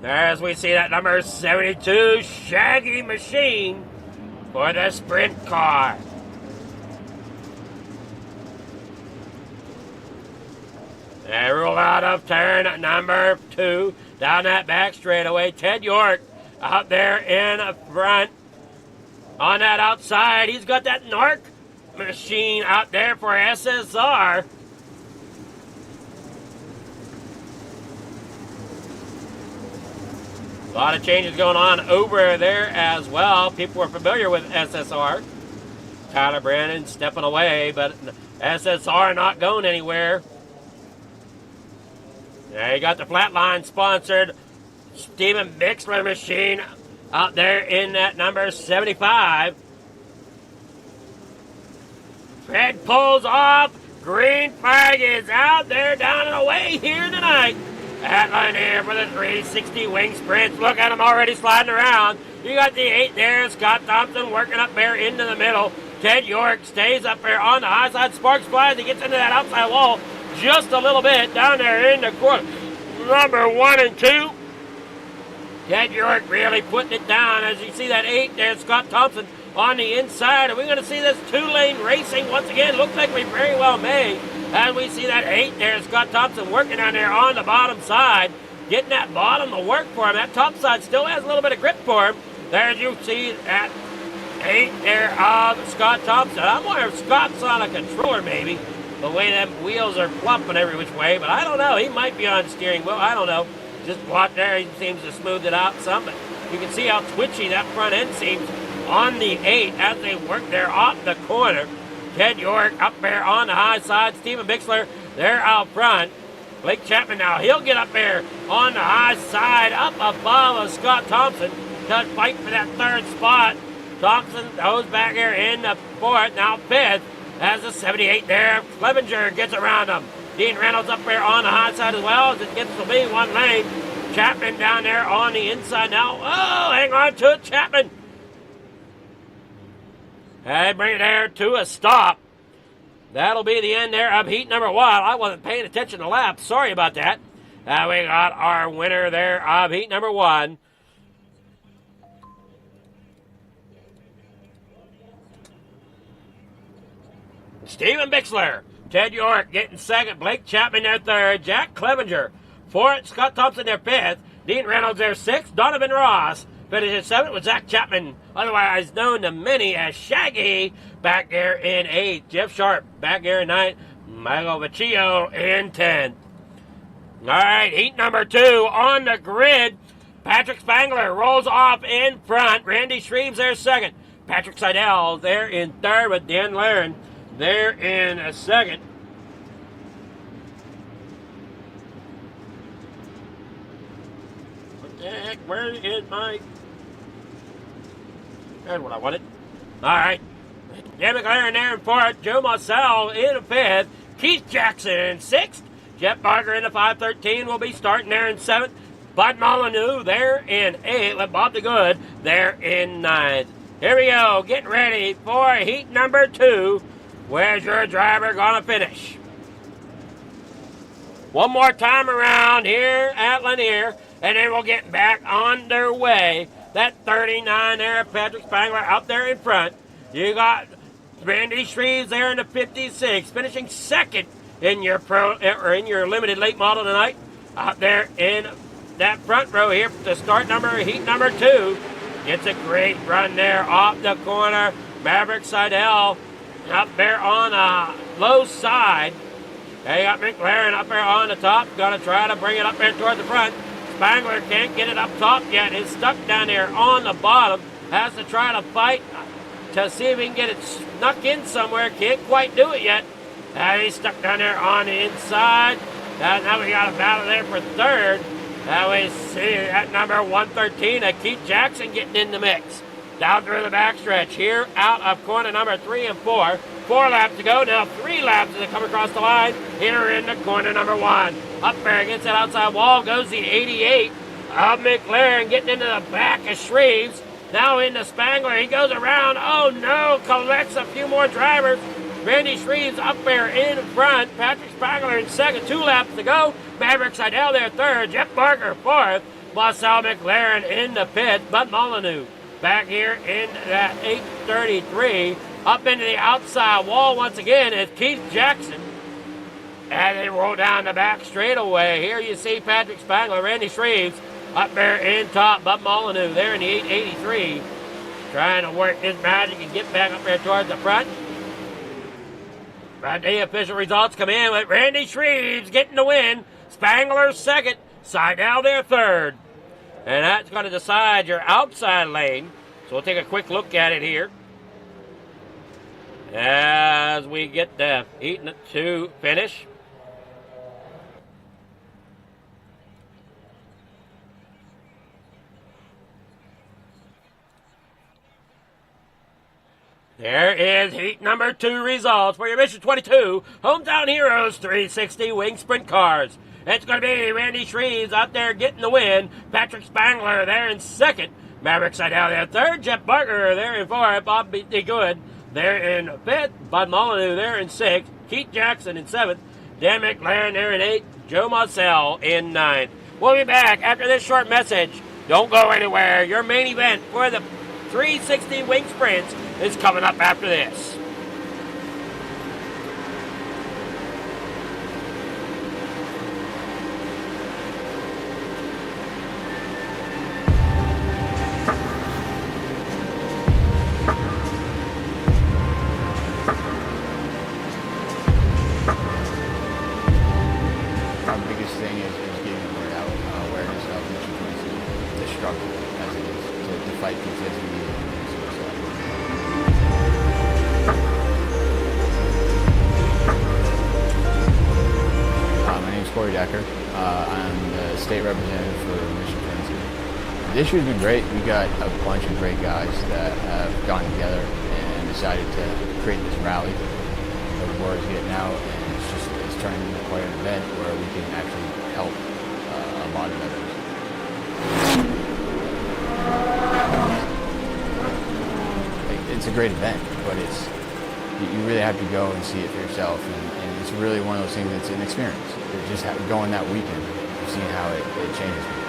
As we see that number 72 Shaggy Machine for the sprint car. They roll out of turn number 2 down that back straightaway. Ted York out there in front. On that outside, he's got that Narc machine out there for SSR. A lot of changes going on over there as well. People are familiar with SSR. Tyler Brandon stepping away, but SSR not going anywhere. Now you got the Flatline sponsored Steven Bixler machine out there in that number 75. Fred pulls off. Green flag is out there, down and away here tonight. That line here for the 360 wing sprints. Look at him already sliding around. You got the 8 there. Scott Thompson working up there into the middle. Ted York stays up there on the high side. Sparks flies. He gets into that outside wall just a little bit down there in the corner. Number 1 and 2. Ted York really putting it down as you see that 8 there. Scott Thompson on the inside. Are we going to see this 2-lane racing once again? Looks like we very well may. And we see that 8 there, Scott Thompson working down there on the bottom side, getting that bottom to work for him. That top side still has a little bit of grip for him. There you see that 8 there of Scott Thompson. I'm wondering if Scott's on a controller maybe. The way them wheels are plumping every which way, but I don't know. He might be on steering wheel. I don't know. Just watch there. He seems to smooth it out some, but you can see how twitchy that front end seems on the 8 as they work there off the corner. Ted York up there on the high side. Steven Bixler there out front. Blake Chapman now, he'll get up there on the high side, up above of Scott Thompson to fight for that third spot. Thompson goes back here in the fourth, now fifth, as the 78 there. Clevenger gets around him. Dean Reynolds up there on the high side as well, as it gets to be one lane. Chapman down there on the inside now. Oh, hang on to it, Chapman. Hey, bring it there to a stop. That'll be the end there of heat number 1. I wasn't paying attention to laps. Sorry about that. We got our winner there of heat number 1. Steven Bixler. Ted York getting second. Blake Chapman there third. Jack Clevenger fourth. Scott Thompson there fifth. Dean Reynolds there sixth. Donovan Ross finishes seventh with Zach Chapman, otherwise known to many as Shaggy, back there in 8th. Jeff Sharp back there in 9th. Michael Vecchio in 10th. All right, heat number 2 on the grid. Patrick Spangler rolls off in front. Randy Shreves there second. Patrick Seidel there in third with Dan Laren there in second. What the heck? Where is my... There's what I wanted. All right. Dan McLaren there in fourth. Joe Marcel in fifth. Keith Jackson in sixth. Jeff Barker in the 513 will be starting there in seventh. Bud Molyneux there in eighth. With Bob DeGood there in ninth. Here we go. Getting ready for heat number 2. Where's your driver going to finish? One more time around here at Lanier, and then we'll get back on their way. That 39 there, Patrick Spangler out there in front. You got Randy Shreves there in the 56, finishing second in your limited late model tonight. Out there in that front row here to start heat number 2. Gets a great run there off the corner. Maverick Seidel up there on the low side. They got McLaren up there on the top. Going to try to bring it up there toward the front. Spangler can't get it up top yet. It's stuck down there on the bottom. Has to try to fight to see if he can get it snuck in somewhere. Can't quite do it yet. He's stuck down there on the inside. Now we got a battle there for third. Now we see at number 113, Keith Jackson getting in the mix. Down through the backstretch here, out of corner number 3 and 4. 4 laps to go. Now 3 laps as they come across the line. Here in the corner number 1. Up there against that outside wall goes the 88 of McLaren, getting into the back of Shreves. Now into Spangler. He goes around. Oh no, collects a few more drivers. Randy Shreves up there in front. Patrick Spangler in second. 2 laps to go. Maverick Seidel there third. Jeff Barker fourth. Marcel McLaren in the fifth. Bud Molyneux back here in that 833. Up into the outside wall once again is Keith Jackson. And they roll down the back straightaway. Here you see Patrick Spangler, Randy Shreves up there in top. Bud Molyneux there in the 883. Trying to work his magic and get back up there towards the front. But the official results come in with Randy Shreves getting the win. Spangler second. Seidel there third. And that's going to decide your outside lane. So we'll take a quick look at it here as we get the heat 2 finish. There is heat number 2 results for your Mission 22 Hometown Heroes 360 Wing Sprint Cars. It's going to be Randy Shreves out there getting the win. Patrick Spangler there in second. Maverick Seidel there third. Jeff Barker there in fourth. Bob DeGood there in fifth. Bud Molyneux there in sixth. Keith Jackson in seventh. Dan McLaren there in eighth. Joe Marcel in ninth. We'll be back after this short message. Don't go anywhere. Your main event for the 360 Wing Sprints is coming up after this. Decker. I'm the state representative for Mission 22. This year's been great. We got a bunch of great guys that have gotten together and decided to create this rally. The word is getting out, and it's turning into quite an event where we can actually help a lot of veterans. It's a great event, but you really have to go and see it for yourself, and it's really one of those things that's an experience. You're just going that weekend, you've seen how it changes people.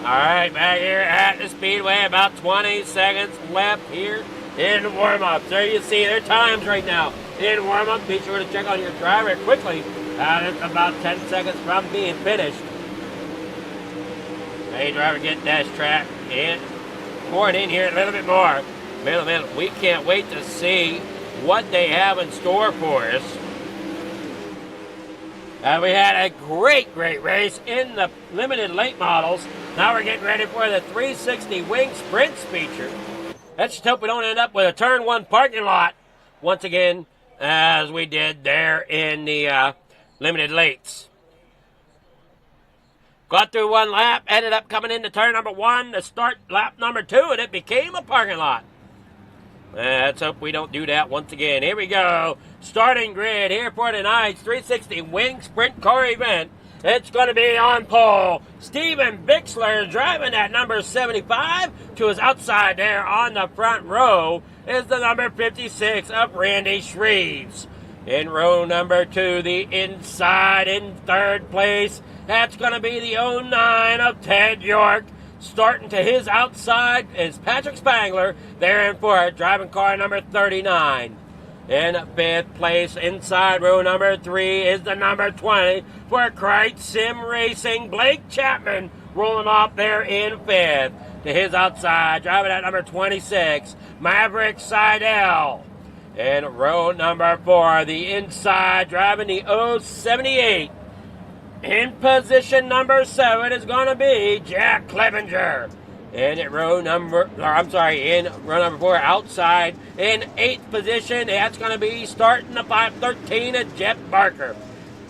All right, back here at the Speedway, about 20 seconds left here in warm-up. There you see their times right now in warm-up. Be sure to check on your driver quickly. It's about 10 seconds from being finished. Hey, driver, get dash track in. Pouring in here a little bit more. Man, we can't wait to see what they have in store for us. We had a great race in the limited late models. Now we're getting ready for the 360 wing sprints feature. Let's just hope we don't end up with a turn one parking lot once again, as we did there in the limited lates. Got through one lap, ended up coming into turn number one to start lap number two, and it became a parking lot. Let's hope we don't do that once again. Here we go. Starting grid here for tonight's 360 wing sprint car event. It's going to be on pole. Steven Bixler driving at number 75. To his outside there on the front row is the number 56 of Randy Shreves. In row number two, the inside in third place. That's going to be the 09 of Ted York. Starting to his outside is Patrick Spangler. There in fourth, driving car number 39. In fifth place, inside row number three, is the number 20 for Kreitz Sim Racing. Blake Chapman rolling off there in fifth. To his outside, driving at number 26, Maverick Seidel. In row number four, the inside, driving the 078. In position number 7 is going to be Jack Clevenger. In row number 4, outside in 8th position, that's going to be starting the 513 of Jeff Barker.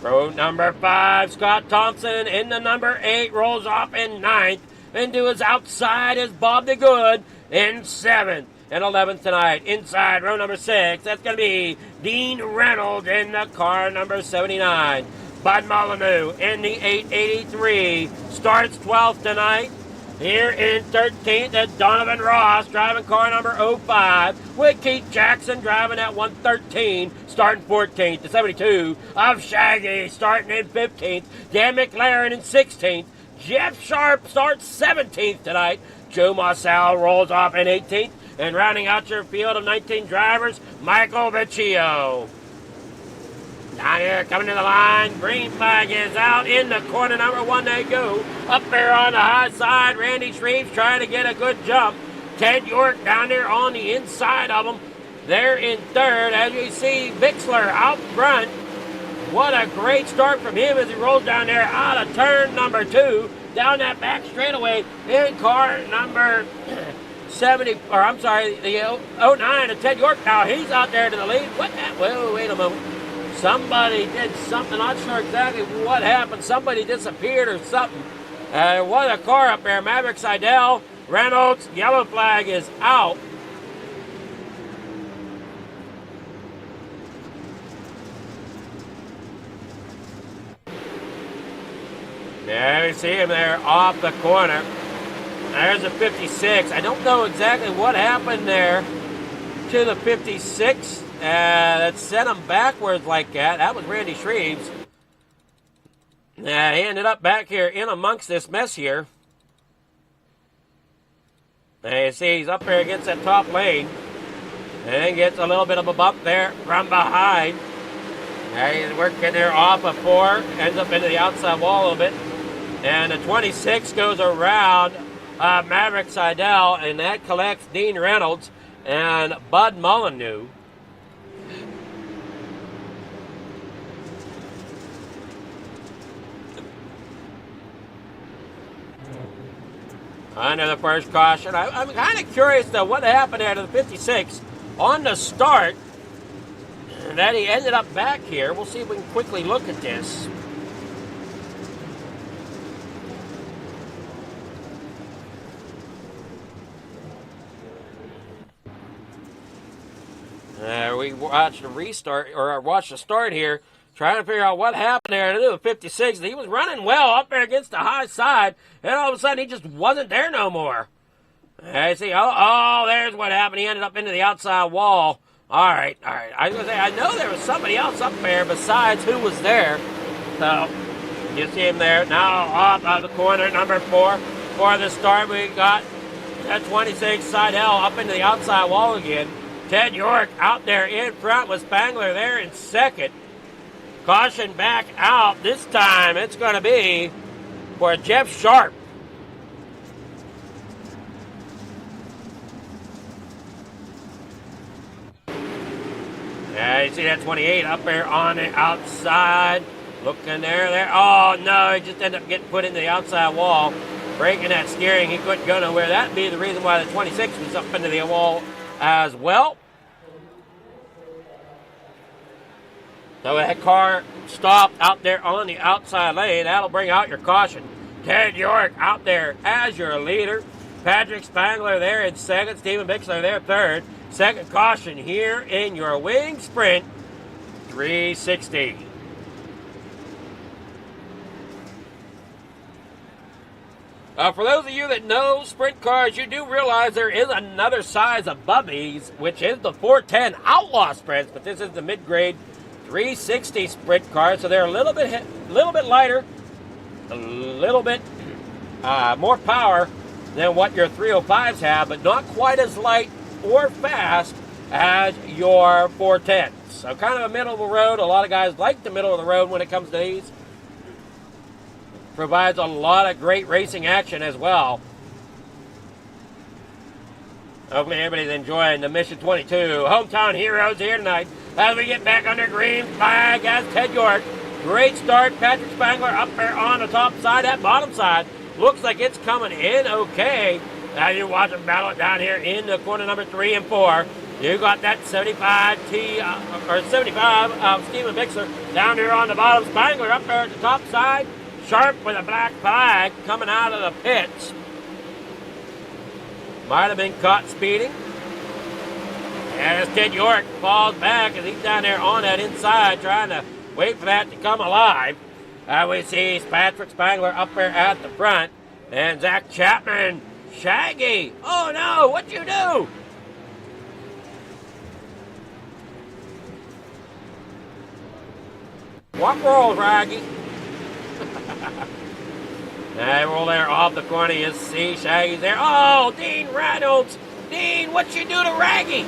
Row number 5, Scott Thompson in the number 8, rolls off in 9th. Into his outside is Bob DeGood in 7th. And 11th tonight, inside row number 6, that's going to be Dean Reynolds in the car number 79. Bud Molyneux in the 883 starts 12th tonight. Here in 13th is Donovan Ross driving car number 05 with Keith Jackson driving at 113 starting 14th. The 72 of Shaggy starting in 15th. Dan McLaren in 16th. Jeff Sharp starts 17th tonight. Joe Mossell rolls off in 18th. And rounding out your field of 19 drivers, Michael Vecchio. Down here, coming to the line, green flag is out. In the corner number 1 they go. Up there on the high side, Randy Shreves trying to get a good jump. Ted York down there on the inside of him. There in third, as you see, Bixler out front. What a great start from him as he rolls down there out of turn number 2. Down that back straightaway in car number the 09 of Ted York. Now he's out there to the lead. Well, wait a moment. Somebody did something. Not sure exactly what happened. Somebody disappeared or something. What a car up there. Maverick Seidel. Reynolds. Yellow flag is out. There you see him there off the corner. There's a 56. I don't know exactly what happened there to the 56 that sent him backwards like that. That was Randy Shreves. He ended up back here in amongst this mess here. And you see he's up there against that top lane. And gets a little bit of a bump there from behind. He's working there off a 4. Ends up into the outside wall a little bit. And the 26 goes around Maverick Seidel. And that collects Dean Reynolds and Bud Molyneux. Under the first caution. I'm kind of curious though what happened there to the 56 on the start. That he ended up back here. We'll see if we can quickly look at this. We watched the restart, or watched the start here, trying to figure out what happened there to the 56. He was running well up there against the high side, and all of a sudden he just wasn't there no more. I see. Oh, there's what happened. He ended up into the outside wall. All right. I was going to say, I know there was somebody else up there besides who was there. So, you see him there. Now off of the corner, number 4. For the start, we got that 26 Seidel up into the outside wall again. Ted York out there in front with Spangler there in second. Caution back out. This time it's going to be for Jeff Sharp. Yeah, you see that 28 up there on the outside. Looking there. Oh, no, he just ended up getting put into the outside wall. Breaking that steering. He couldn't go nowhere. That'd be the reason why the 26 was up into the wall as well. So that car stopped out there on the outside lane. That'll bring out your caution. Ted York out there as your leader. Patrick Spangler there in second. Stephen Bixler there third. Second caution here in your wing sprint. 360. For those of you that know sprint cars, you do realize there is another size above these, which is the 410 Outlaw Sprints, but this is the mid-grade 360 sprint car, so they're a little bit lighter, a little bit more power than what your 305s have, but not quite as light or fast as your 410s. So kind of a middle of the road. A lot of guys like the middle of the road when it comes to these. Provides a lot of great racing action as well. Hopefully everybody's enjoying the Mission 22 Hometown Heroes here tonight as we get back under green flag as Ted York. Great start. Patrick Spangler up there on the top side. That bottom side looks like it's coming in okay. Now you watch them battle it down here in the corner number 3 and 4. You got that 75 Stephen Bixler down here on the bottom. Spangler up there at the top side. Sharp with a black flag coming out of the pits. Might have been caught speeding. And as Ted York falls back as he's down there on that inside trying to wait for that to come alive. We see Patrick Spangler up there at the front. And Zach Chapman, Shaggy. Oh no, what'd you do? What roll, Raggy? They roll there off the corner. You see Shaggy's there. Oh, Dean Reynolds. Dean, what'd you do to Raggy?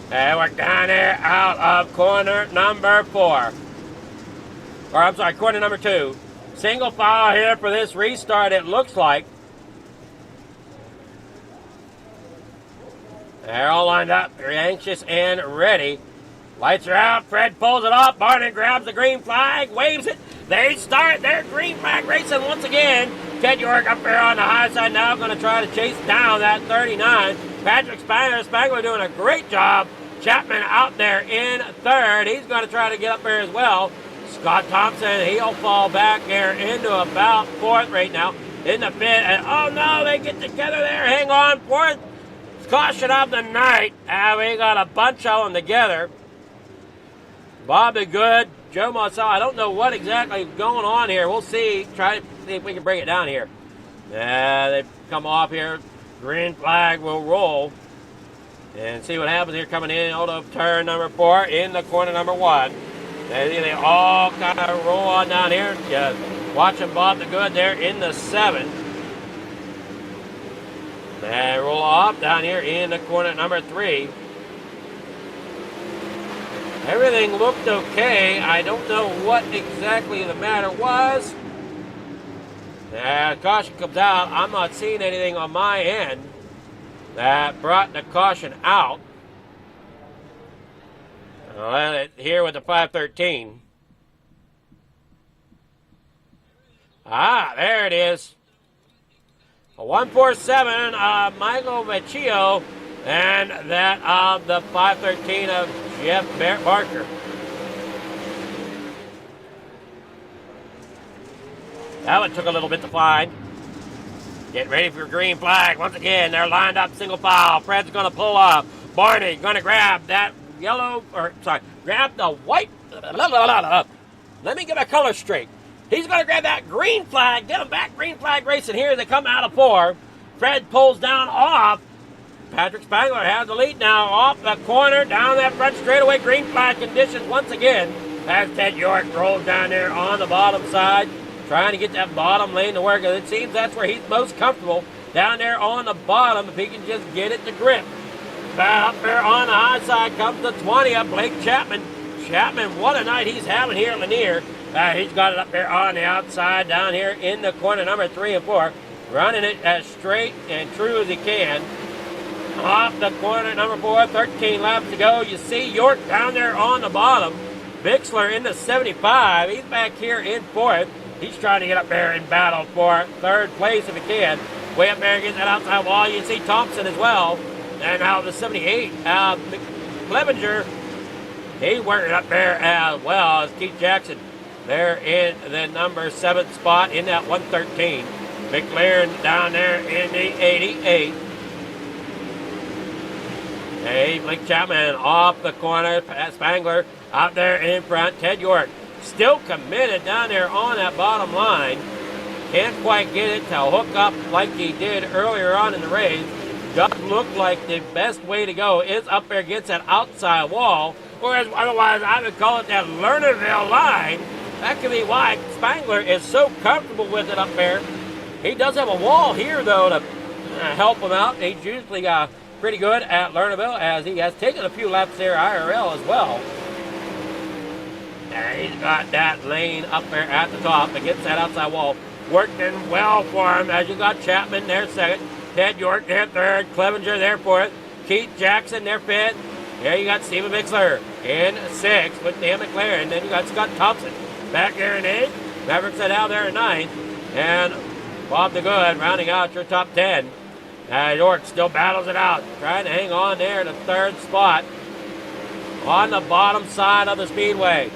And we're down there out of corner number 4. Or I'm sorry, corner number 2. Single file here for this restart, it looks like. They're all lined up. They're anxious and ready. Lights are out. Fred pulls it off. Barnett grabs the green flag, waves it. They start their green flag racing once again. Ted York up there on the high side now, going to try to chase down that 39. Patrick Spangler doing a great job. Chapman out there in third. He's going to try to get up there as well. Scott Thompson, he'll fall back there into about fourth right now in the fifth. And oh no, they get together there. Hang on, fourth. Caution of the night. We got a bunch of them together. Bob the Good, Joe Marcel. I don't know what exactly is going on here. We'll see. Try to see if we can bring it down here. They've come off here. Green flag will roll. And see what happens here coming in. Hold up, turn number 4 in the corner number 1. They all kind of roll on down here. Watching Bob the Good there in the 7. They roll off down here in the corner number 3. Everything looked okay. I don't know what exactly the matter was. Caution comes out. I'm not seeing anything on my end that brought the caution out. Here with the 513. There it is. A 147 of Michael Vecchio and that of the 513 of Jeff Barker. That one took a little bit to find. Getting ready for green flag. Once again, they're lined up single file. Fred's going to pull off. Barney going to grab that grab the white. Let me get my color straight. He's going to grab that green flag, get him back. Green flag racing here. They come out of 4. Fred pulls down off. Patrick Spangler has the lead now off the corner, down that front straightaway. Green flag conditions once again as Ted York rolls down there on the bottom side, trying to get that bottom lane to work. It seems that's where he's most comfortable, down there on the bottom, if he can just get it to grip. Back up there on the high side comes the 20 of Blake Chapman. Chapman, what a night he's having here at Lanier. He's got it up there on the outside, down here in the corner number 3 and 4, running it as straight and true as he can. Off the corner number 4, 13 laps to go. You see York down there on the bottom. Bixler in the 75. He's back here in 4th. He's trying to get up there and battle for 3rd place if he can. Way up there against that outside wall. You see Thompson as well. And now the 78, Clevenger, he's working up there as well as Keith Jackson. They're in the number 7th spot in that 113. McLaren down there in the 88. Hey, Blake Chapman off the corner. Spangler out there in front. Ted York still committed down there on that bottom line. Can't quite get it to hook up like he did earlier on in the race. Does look like the best way to go is up there against that outside wall, or as otherwise I would call it that Lernerville line. That could be why Spangler is so comfortable with it up there. He does have a wall here, though, to help him out. He's usually pretty good at Lernerville, as he has taken a few laps there IRL as well. And he's got that lane up there at the top against that outside wall. Working well for him, as you got Chapman there 2nd. Ted York there 3rd. Clevenger there 4th. Keith Jackson there 5th. There you got Steven Bixler in 6th with Dan McLaren. Then you got Scott Thompson back there in 8th. Maverick set out there in 9th. And Bob the Good rounding out your top 10. York still battles it out, trying to hang on there to 3rd spot on the bottom side of the speedway.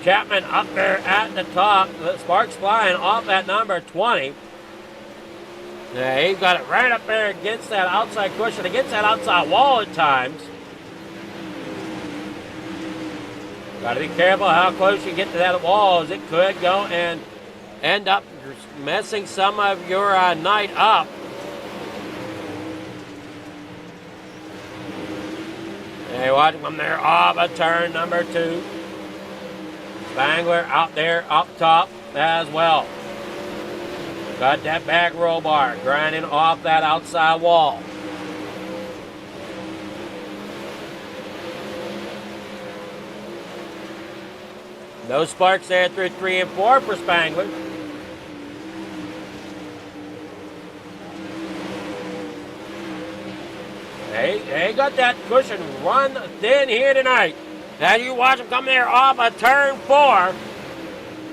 Chapman up there at the top. The sparks flying off that number 20. He's got it right up there against that outside cushion, against that outside wall at times. Got to be careful how close you get to that wall, as it could go and end up messing some of your night up. Hey, watch him there off a turn number 2. Spangler out there up top as well. Got that back roll bar grinding off that outside wall. No sparks there through 3 and 4 for Spangler. They got that cushion run thin here tonight. As you watch them come there off of turn 4.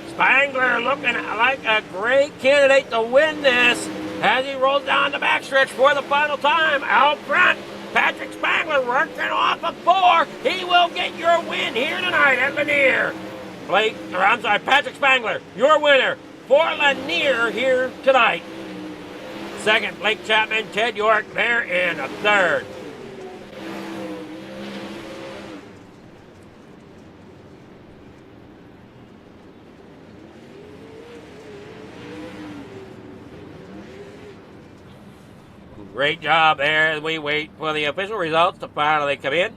Spangler looking like a great candidate to win this as he rolls down the backstretch for the final time. Out front, Patrick Spangler working off of 4. He will get your win here tonight at Lanier. Patrick Spangler, your winner for Lanier here tonight. Second, Blake Chapman, Ted York there in third. Great job there as we wait for the official results to finally come in.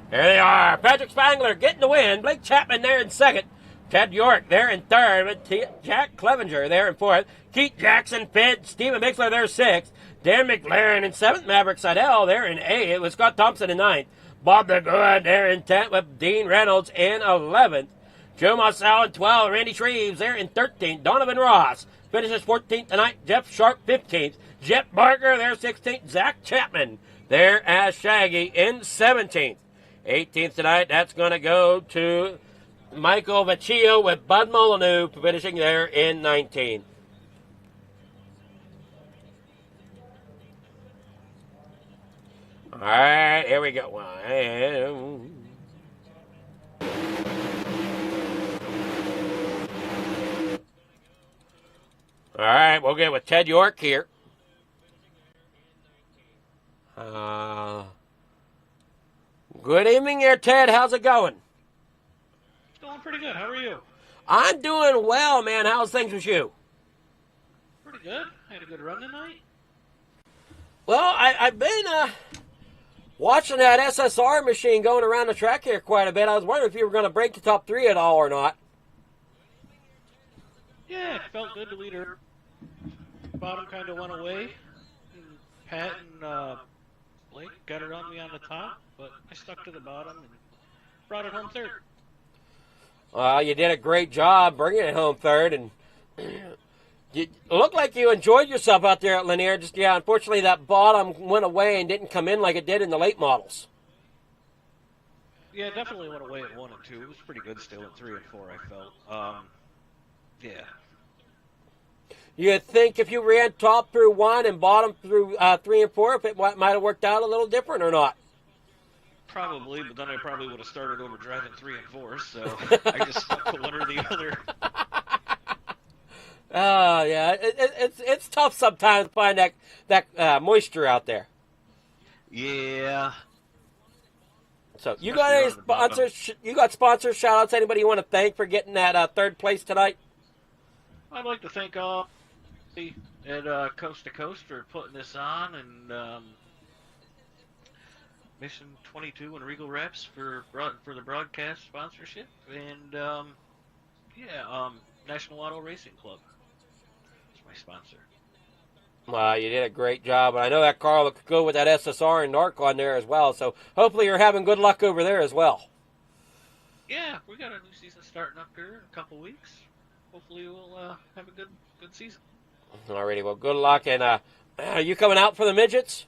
There they are. Patrick Spangler getting the win. Blake Chapman there in second. Ted York there in third. With Jack Clevenger there in fourth. Keith Jackson fifth. Stephen Mixler there sixth. Dan McLaren in seventh. Maverick Seidel there in eighth. It was Scott Thompson in ninth. Bob the Good there in 10th with Dean Reynolds in 11th. Joe Marcel in 12th. Randy Shreves there in 13th. Donovan Ross finishes 14th tonight. Jeff Sharp 15th. Jeff Barker there 16th. Zach Chapman there as Shaggy in 17th. 18th tonight, that's going to go to Michael Vecchio with Bud Molyneux finishing there in 19th. All right, here we go. All right, we'll get with Ted York here. Good evening there, Ted. How's it going? It's going pretty good. How are you? I'm doing well, man. How's things with you? Pretty good. I had a good run tonight. Well, I've been watching that SSR machine going around the track here quite a bit. I was wondering if you were going to break the top 3 at all or not. Yeah, it felt good to lead her. Bottom kind of went away. And Pat and Blake got her on me on the top, but I stuck to the bottom and brought it home third. You did a great job bringing it home third, and you looked like you enjoyed yourself out there at Lanier. Just, yeah, unfortunately that bottom went away and didn't come in like it did in the late models. Yeah, it definitely went away at 1 and 2. It was pretty good still at 3 and 4, I felt. Yeah. You think if you ran top through 1 and bottom through 3 and 4, if it might have worked out a little different or not? Probably, but then I probably would have started over driving 3 and 4, so I just stuck to one or the other. Yeah, it's tough sometimes to find that moisture out there. Yeah. So you got any sponsors? You got sponsors? Shout outs. Anybody you want to thank for getting that third place tonight? I'd like to thank all at Coast2Coast for putting this on, and Mission 22 and Regal Reps for the broadcast sponsorship, and National Auto Racing Club is my sponsor. Well, you did a great job, and I know that car looked good with that SSR and NARC on there as well, so hopefully you're having good luck over there as well. Yeah, we got a new season starting up here in a couple weeks. Hopefully we'll have a good season. Alrighty, well, good luck, and are you coming out for the midgets?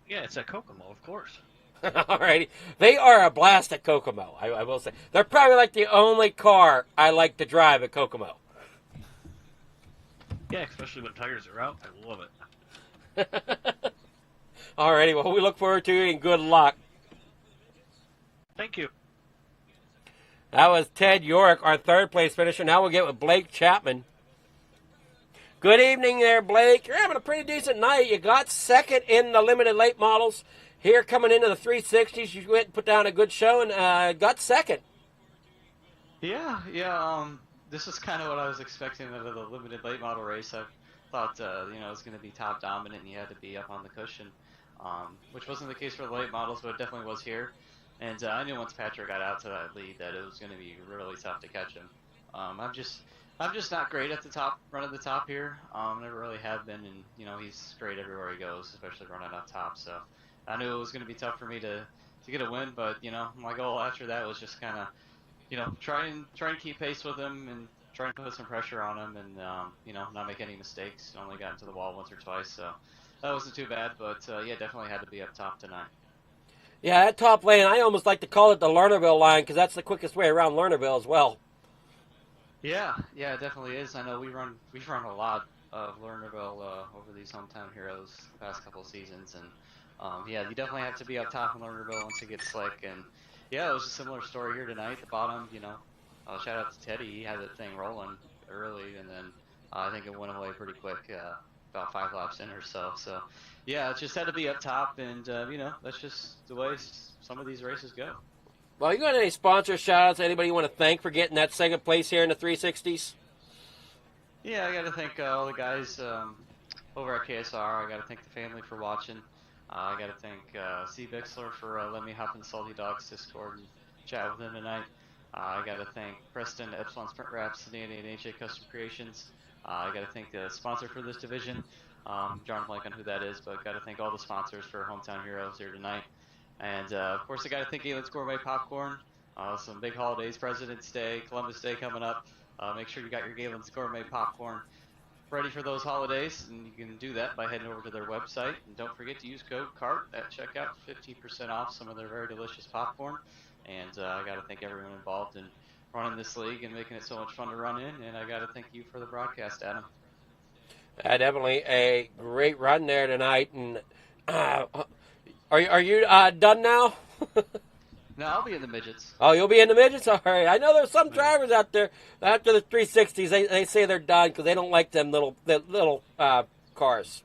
Yeah, it's at Kokomo, of course. Alrighty, they are a blast at Kokomo, I will say. They're probably like the only car I like to drive at Kokomo. Yeah, especially when tires are out. I love it. Alrighty, well, we look forward to it, and good luck. Thank you. That was Ted York, our third place finisher. Now we'll get with Blake Chapman. Good evening there, Blake. You're having a pretty decent night. You got second in the limited late models. Here coming into the 360s, you went and put down a good show and got second. Yeah. This is kind of what I was expecting out of the limited late model race. I thought, it was going to be top dominant and you had to be up on the cushion, which wasn't the case for the late models, but it definitely was here. And I knew once Patrick got out to that lead that it was going to be really tough to catch him. I'm just not great at the top, running the top here. Never really have been, and he's great everywhere he goes, especially running up top. So I knew it was going to be tough for me to get a win. But my goal after that was just kind of try and keep pace with him and try and put some pressure on him and not make any mistakes. Only got into the wall once or twice, so that wasn't too bad. But yeah, definitely had to be up top tonight. Yeah, that top lane, I almost like to call it the Lernerville line because that's the quickest way around Lernerville as well. Yeah, it definitely is. I know we've run a lot of Lernerville over these hometown heroes the past couple of seasons, and yeah, you definitely have to be up top in Lernerville once it gets slick. And yeah, it was a similar story here tonight. The bottom, shout out to Teddy. He had that thing rolling early, and then I think it went away pretty quick, about 5 laps in or so. So yeah, it just had to be up top, and that's just the way some of these races go. Well, you got any sponsor shout-outs? Anybody you want to thank for getting that second place here in the 360s? Yeah, I got to thank all the guys over at KSR. I got to thank the family for watching. I got to thank Steve Bixler for letting me hop in the Salty Dogs Discord and chat with him tonight. I got to thank Preston, Epsilon Sprint Wraps, and AJ Custom Creations. I got to thank the sponsor for this division. Drawing a blank on who that is, but got to thank all the sponsors for Hometown Heroes here tonight. And of course, I got to thank Galen's Gourmet Popcorn. Some big holidays, President's Day, Columbus Day coming up. Make sure you got your Galen's Gourmet Popcorn ready for those holidays, and you can do that by heading over to their website. And don't forget to use code CART at checkout for 15% off some of their very delicious popcorn. And I got to thank everyone involved in running this league and making it so much fun to run in. And I got to thank you for the broadcast, Adam. Definitely a great run there tonight. And are you done now? No, I'll be in the midgets. Oh, you'll be in the midgets? All right. I know there's some drivers out there after the 360s. They say they're done because they don't like them little cars.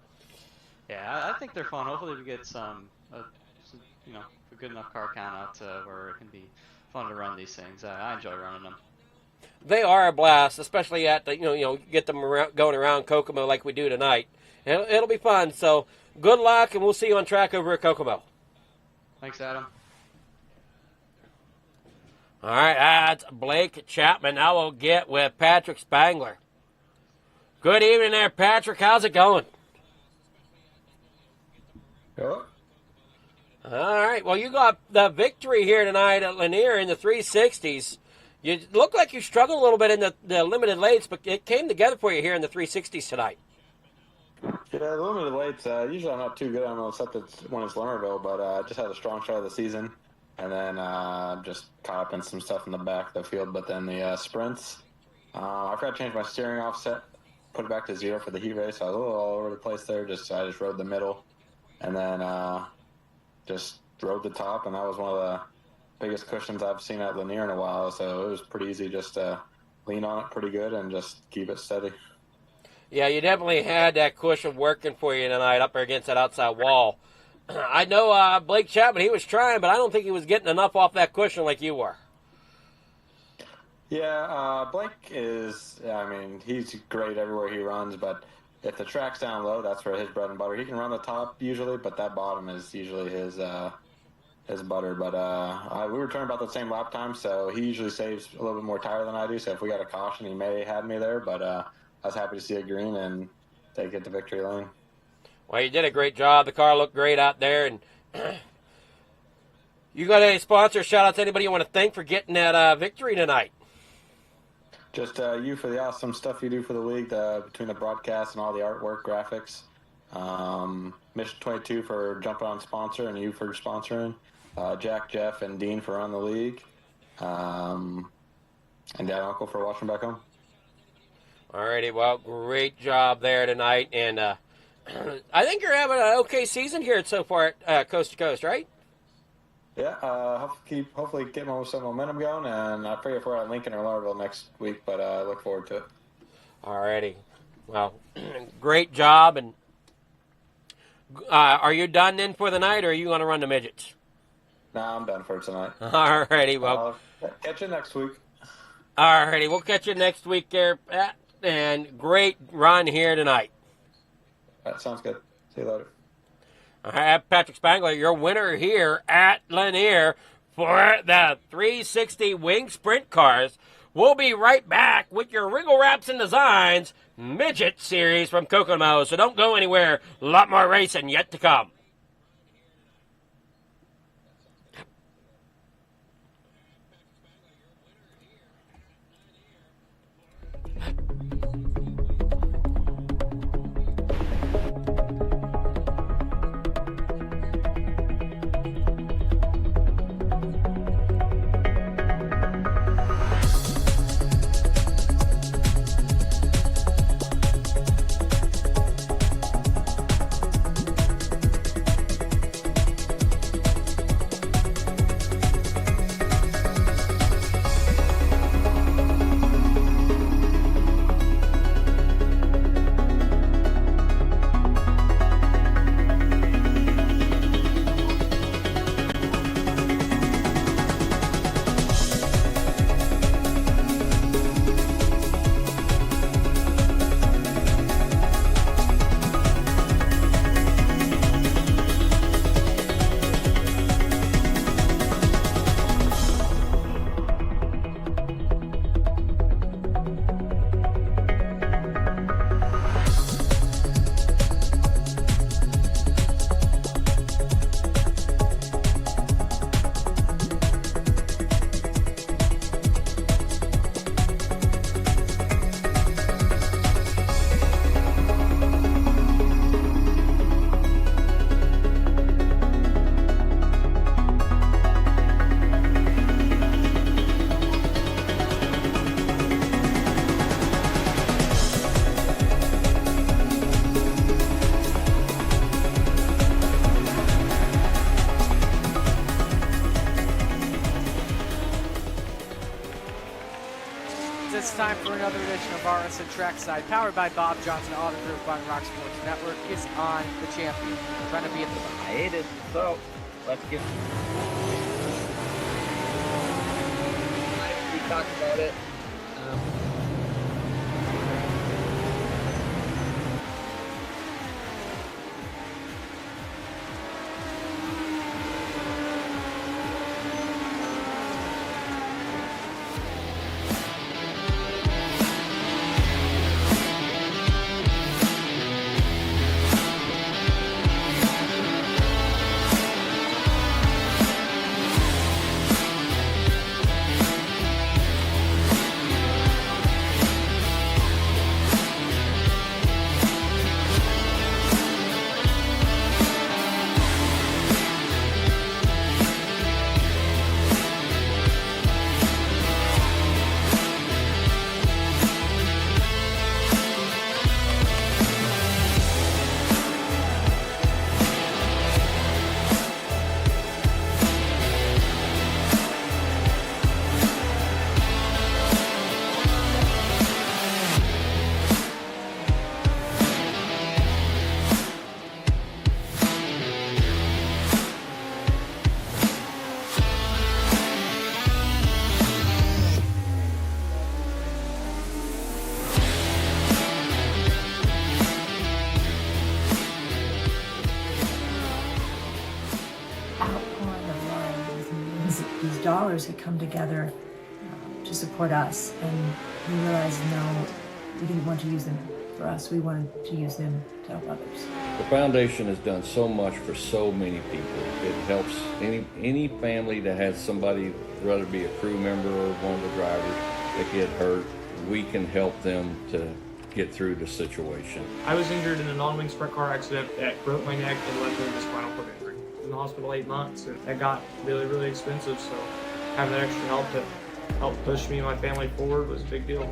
Yeah, I think they're fun. Hopefully we get some a good enough car count out where it can be fun to run these things. I enjoy running them. They are a blast, especially at the get them going around Kokomo like we do tonight. It'll be fun. So good luck, and we'll see you on track over at Kokomo. Thanks, Adam. All right, that's Blake Chapman. Now we'll get with Patrick Spangler. Good evening there, Patrick. How's it going? Hello. All right. Well, you got the victory here tonight at Lanier in the 360s. You look like you struggled a little bit in the limited lates, but it came together for you here in the 360s tonight. Yeah, the limited lates, usually I'm not too good on those, except when it's Lernerville, but I just had a strong start of the season. And then just caught up in some stuff in the back of the field. But then the sprints, I forgot to change my steering offset, put it back to 0 for the heat race. So I was a little all over the place there. I just rode the middle, and then just rode the top, and that was one of the biggest cushions I've seen at Lanier in a while. So it was pretty easy just to lean on it pretty good and just keep it steady. Yeah, you definitely had that cushion working for you tonight up against that outside wall. I know Blake Chapman, he was trying, but I don't think he was getting enough off that cushion like you were. Yeah, Blake is, he's great everywhere he runs, but if the track's down low, that's where his bread and butter. He can run the top usually, but that bottom is usually his butter. But we were turning about the same lap time, so he usually saves a little bit more tire than I do, so if we got a caution, he may have had me there, but I was happy to see a green and take it to victory lane. Well, you did a great job. The car looked great out there. And you got any sponsor shout-outs? Anybody you want to thank for getting that victory tonight? Just you for the awesome stuff you do for the league, between the broadcast and all the artwork, graphics. Mission 22 for jumping on sponsor, and you for sponsoring. Jack, Jeff, and Dean for running the league. And Dad and Uncle for watching back home. All righty. Well, great job there tonight. And I think you're having an okay season here so far at Coast to Coast, right? Yeah, hopefully get some momentum going, and I pray if we're at Lincoln or Lernerville next week, but I look forward to it. All righty. Well, great job. And are you done then for the night, or are you going to run the midgets? No, I'm done for tonight. All righty. Well, catch you next week. All righty. We'll catch you next week there, Pat. And great run here tonight. That sounds good. See you later. All right, Patrick Spangler, your winner here at Lanier for the 360 Wing Sprint Cars. We'll be right back with your Wriggle Wraps and Designs Midget Series from Kokomo. So don't go anywhere. A lot more racing yet to come. friends, it's time for another edition of RSN Trackside, powered by Bob Johnson Auto Group on Rock Sports Network. It's on the champion. Trying to be at the hiatus. So, let's get. We talked about it. These dollars had come together to support us, and we realized, no, we didn't want to use them for us. We wanted to use them to help others. The foundation has done so much for so many people. It helps any family that has somebody, whether it be a crew member or one of the drivers, that get hurt. We can help them to get through the situation. I was injured in a non-wing sprint car accident that broke my neck and led to a spinal cord injury. I was in the hospital 8 months, and that got really, really expensive, so having that extra help to help push me and my family forward was a big deal.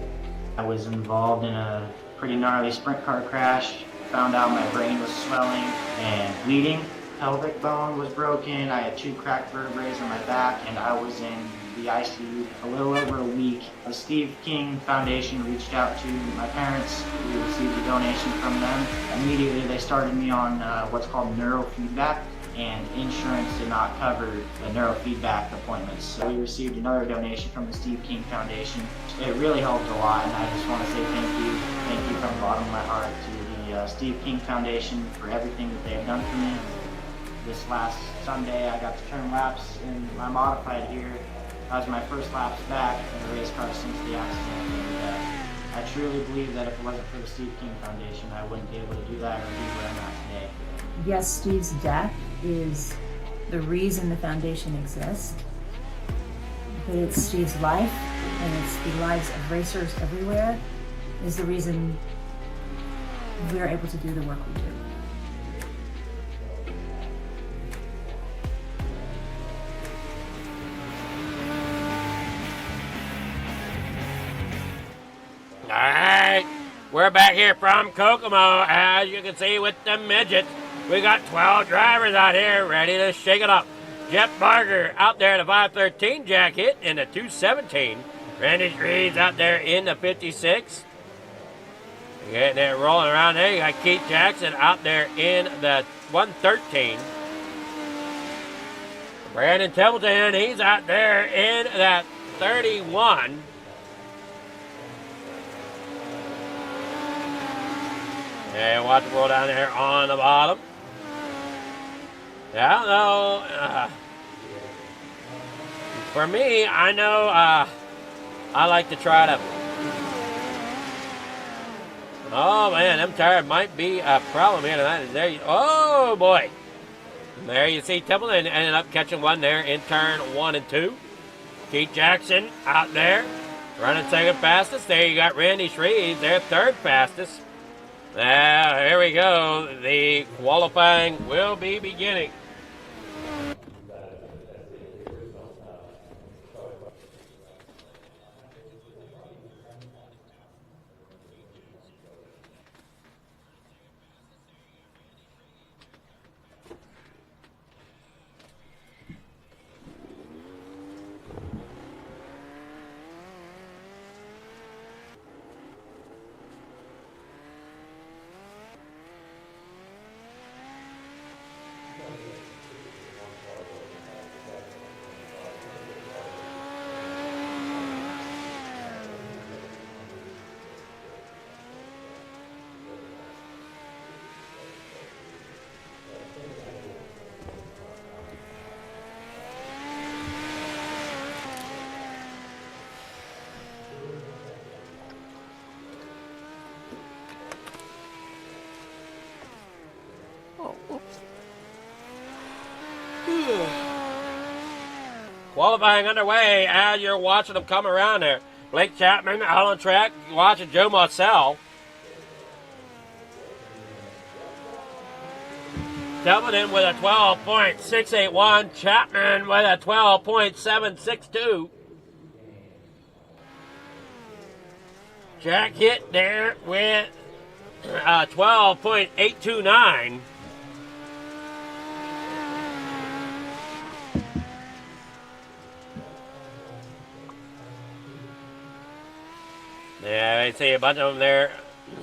I was involved in a pretty gnarly sprint car crash. Found out my brain was swelling and bleeding. Pelvic bone was broken. I had 2 cracked vertebrae on my back, and I was in the ICU a little over a week. The Steve King Foundation reached out to my parents. We received a donation from them. Immediately they started me on what's called neurofeedback, and insurance did not cover the neurofeedback appointments. So we received another donation from the Steve King Foundation. It really helped a lot, and I just want to say thank you from the bottom of my heart to the Steve King Foundation for everything that they have done for me. This last Sunday I got to turn laps in my modified here. That was my first laps back in the race car since the accident, and I truly believe that if it wasn't for the Steve King Foundation, I wouldn't be able to do that or be where I'm at today. Yes, Steve's death is the reason the foundation exists, but it's Steve's life, and it's the lives of racers everywhere, is the reason we're able to do the work we do. All right, we're back here from Kokomo, as you can see with the midgets. We got 12 drivers out here ready to shake it up. Jeff Barger out there in the 513, Jack Hitt in the 217. Randy Reed's out there in the 56. Getting it rolling around there. You got Keith Jackson out there in the 113. Brandon Templeton, he's out there in that 31. And watch it roll down there on the bottom. Yeah, no. For me, I know I like to try to. Oh man, them tires might be a problem here tonight. There, oh boy. There you see Templeton ended up catching one there in turn 1 and 2. Keith Jackson out there running second fastest. There you got Randy Shreve, their third fastest. Now, here we go. The qualifying will be beginning. Qualifying underway as you're watching them come around there. Blake Chapman out on track, watching Joe Marcel. Coming in with a 12.681. Chapman with a 12.762. Jack Hitt there with 12.829. Yeah, I see a bunch of them there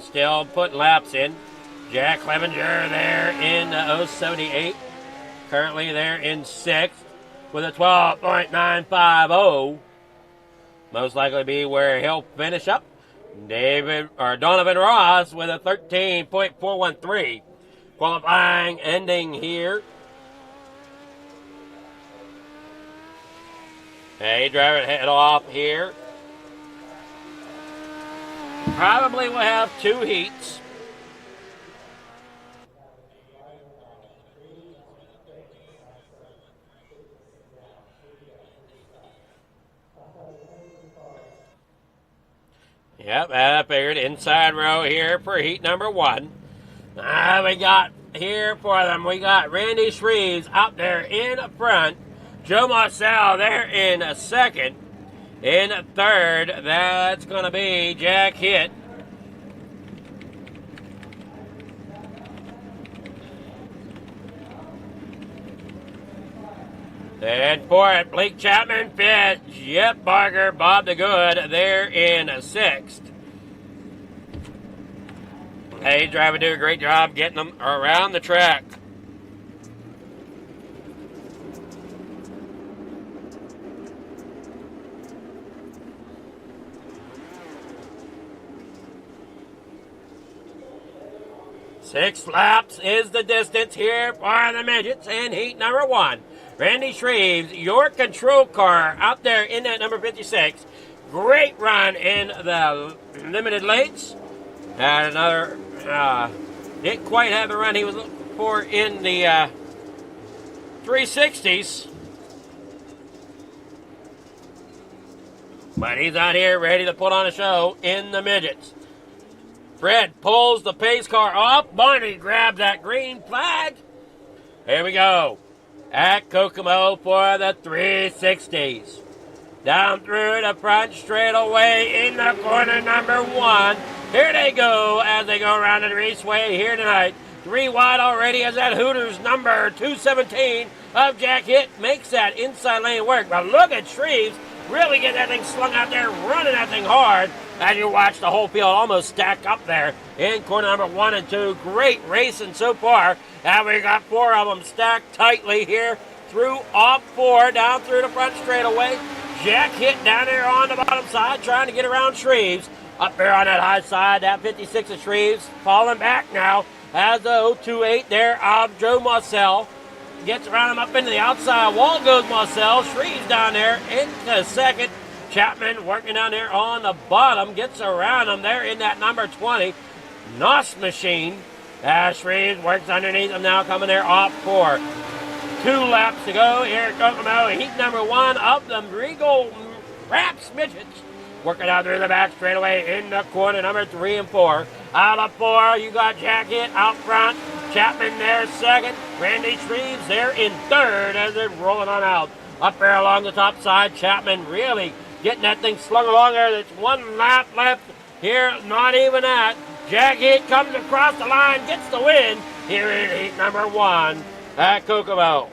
still putting laps in. Jack Clevenger there in 078. Currently there in 6th with a 12.950. Most likely be where he'll finish up. Donovan Ross with a 13.413. Qualifying ending here. Hey, driver head off here. Probably will have 2 heats. Yep, I figured inside row here for heat number 1. We got here for them, we got Randy Shreves out there in front. Joe Marcel there in 2nd. In 3rd, that's going to be Jack Hitt. And 4th, Blake Chapman, 5th, Jeff Barker, Bob the Good there in 6th. Hey, driver do a great job getting them around the track. Six laps is the distance here for the midgets in heat number 1. Randy Shreves, your control car out there in that number 56. Great run in the limited lates. Had another, didn't quite have the run he was looking for in the 360s. But he's out here ready to put on a show in the midgets. Fred pulls the pace car off. Barney grabs that green flag. Here we go. At Kokomo for the 360s. Down through the front straightaway in the corner number 1. Here they go as they go around the raceway here tonight. 3 wide already as that Hooters number 217 of Jack Hitt makes that inside lane work. But look at Shreves really getting that thing slung out there, running that thing hard. As you watch the whole field almost stack up there in corner number 1 and 2. Great racing so far. And we got 4 of them stacked tightly here through off 4 down through the front straightaway. Jack Hitt down there on the bottom side trying to get around Shreves. Up there on that high side, that 56 of Shreves falling back now as the 028 there of Joe Marcel. Gets around him up into the outside wall goes Marcel. Shreves down there into 2nd. Chapman working down there on the bottom. Gets around him there in that number 20. Nos Machine. Shreves works underneath him now coming there off 4. 2 laps to go here at Kokomo. Heat number 1 of the Regal Raps Midgets. Working out through the back straightaway in the corner number 3 and 4. Out of 4, you got Jack Hitt out front. Chapman there 2nd. Randy Shreves there in 3rd as they're rolling on out. Up there along the top side, Chapman really getting that thing slung along there. There's 1 lap left here, not even that. Jack Hitt comes across the line, gets the win here in heat number 1 at Kokomo.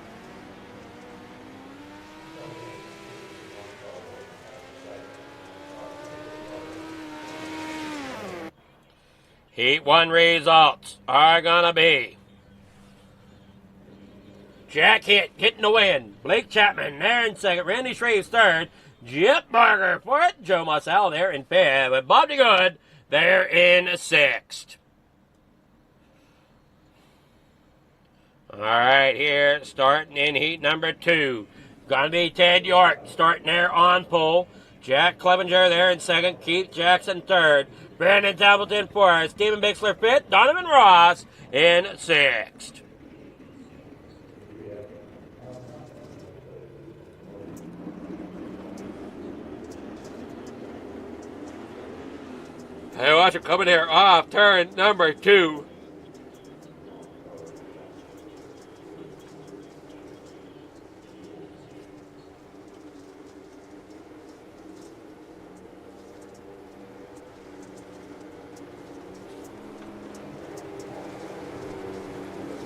Heat 1 results are gonna be Jack Hitt getting the win. Blake Chapman there in 2nd. Randy Shreves 3rd. Jeff Barker 4th. Joe Marcel there in 5th. With Bob DeGood there in 6th. All right, here starting in heat number 2. Gonna be Ted York starting there on pole. Jack Clevenger there in 2nd. Keith Jackson 3rd. Brandon Templeton 4th. Stephen Bixler 5th. Donovan Ross in 6th. Hey, watch him coming here off turn number 2.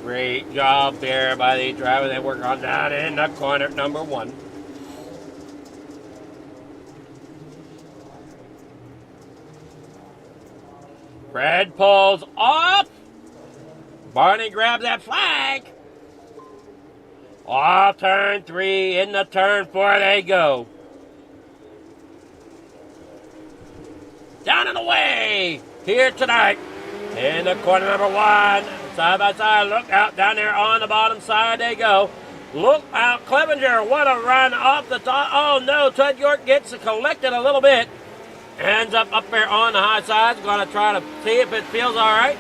Great job there by the driver. They work on down in the corner number 1. Fred pulls off. Barney grabs that flag. Off turn 3, into turn 4 they go. Down and away here tonight. In the corner number 1, side by side, look out down there on the bottom side they go. Look out, Clevenger, what a run off the top. Oh no, Ted York gets collected a little bit. Ends up there on the high side. Going to try to see if it feels all right.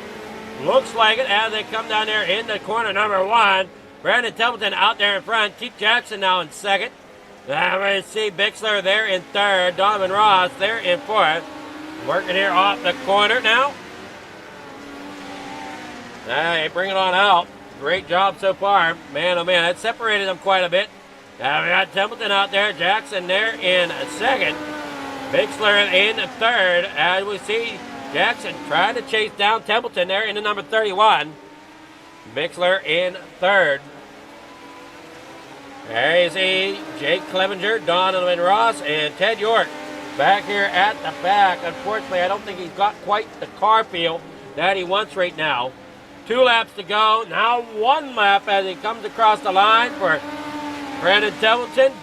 Looks like it as they come down there in the corner number 1. Brandon Templeton out there in front. Keith Jackson now in second. Then we see Bixler there in third. Donovan Ross there in fourth. Working here off the corner now. Hey, bring it on out. Great job so far. Man, oh man, that separated them quite a bit. Now we got Templeton out there. Jackson there in second. Bixler in third, as we see Jackson trying to chase down Templeton there in the number 31. Bixler in third. There you see Jake Clevenger, Donovan Ross, and Ted York back here at the back. Unfortunately, I don't think he's got quite the car feel that he wants right now. 2 laps to go. Now 1 lap as he comes across the line for Brandon Templeton.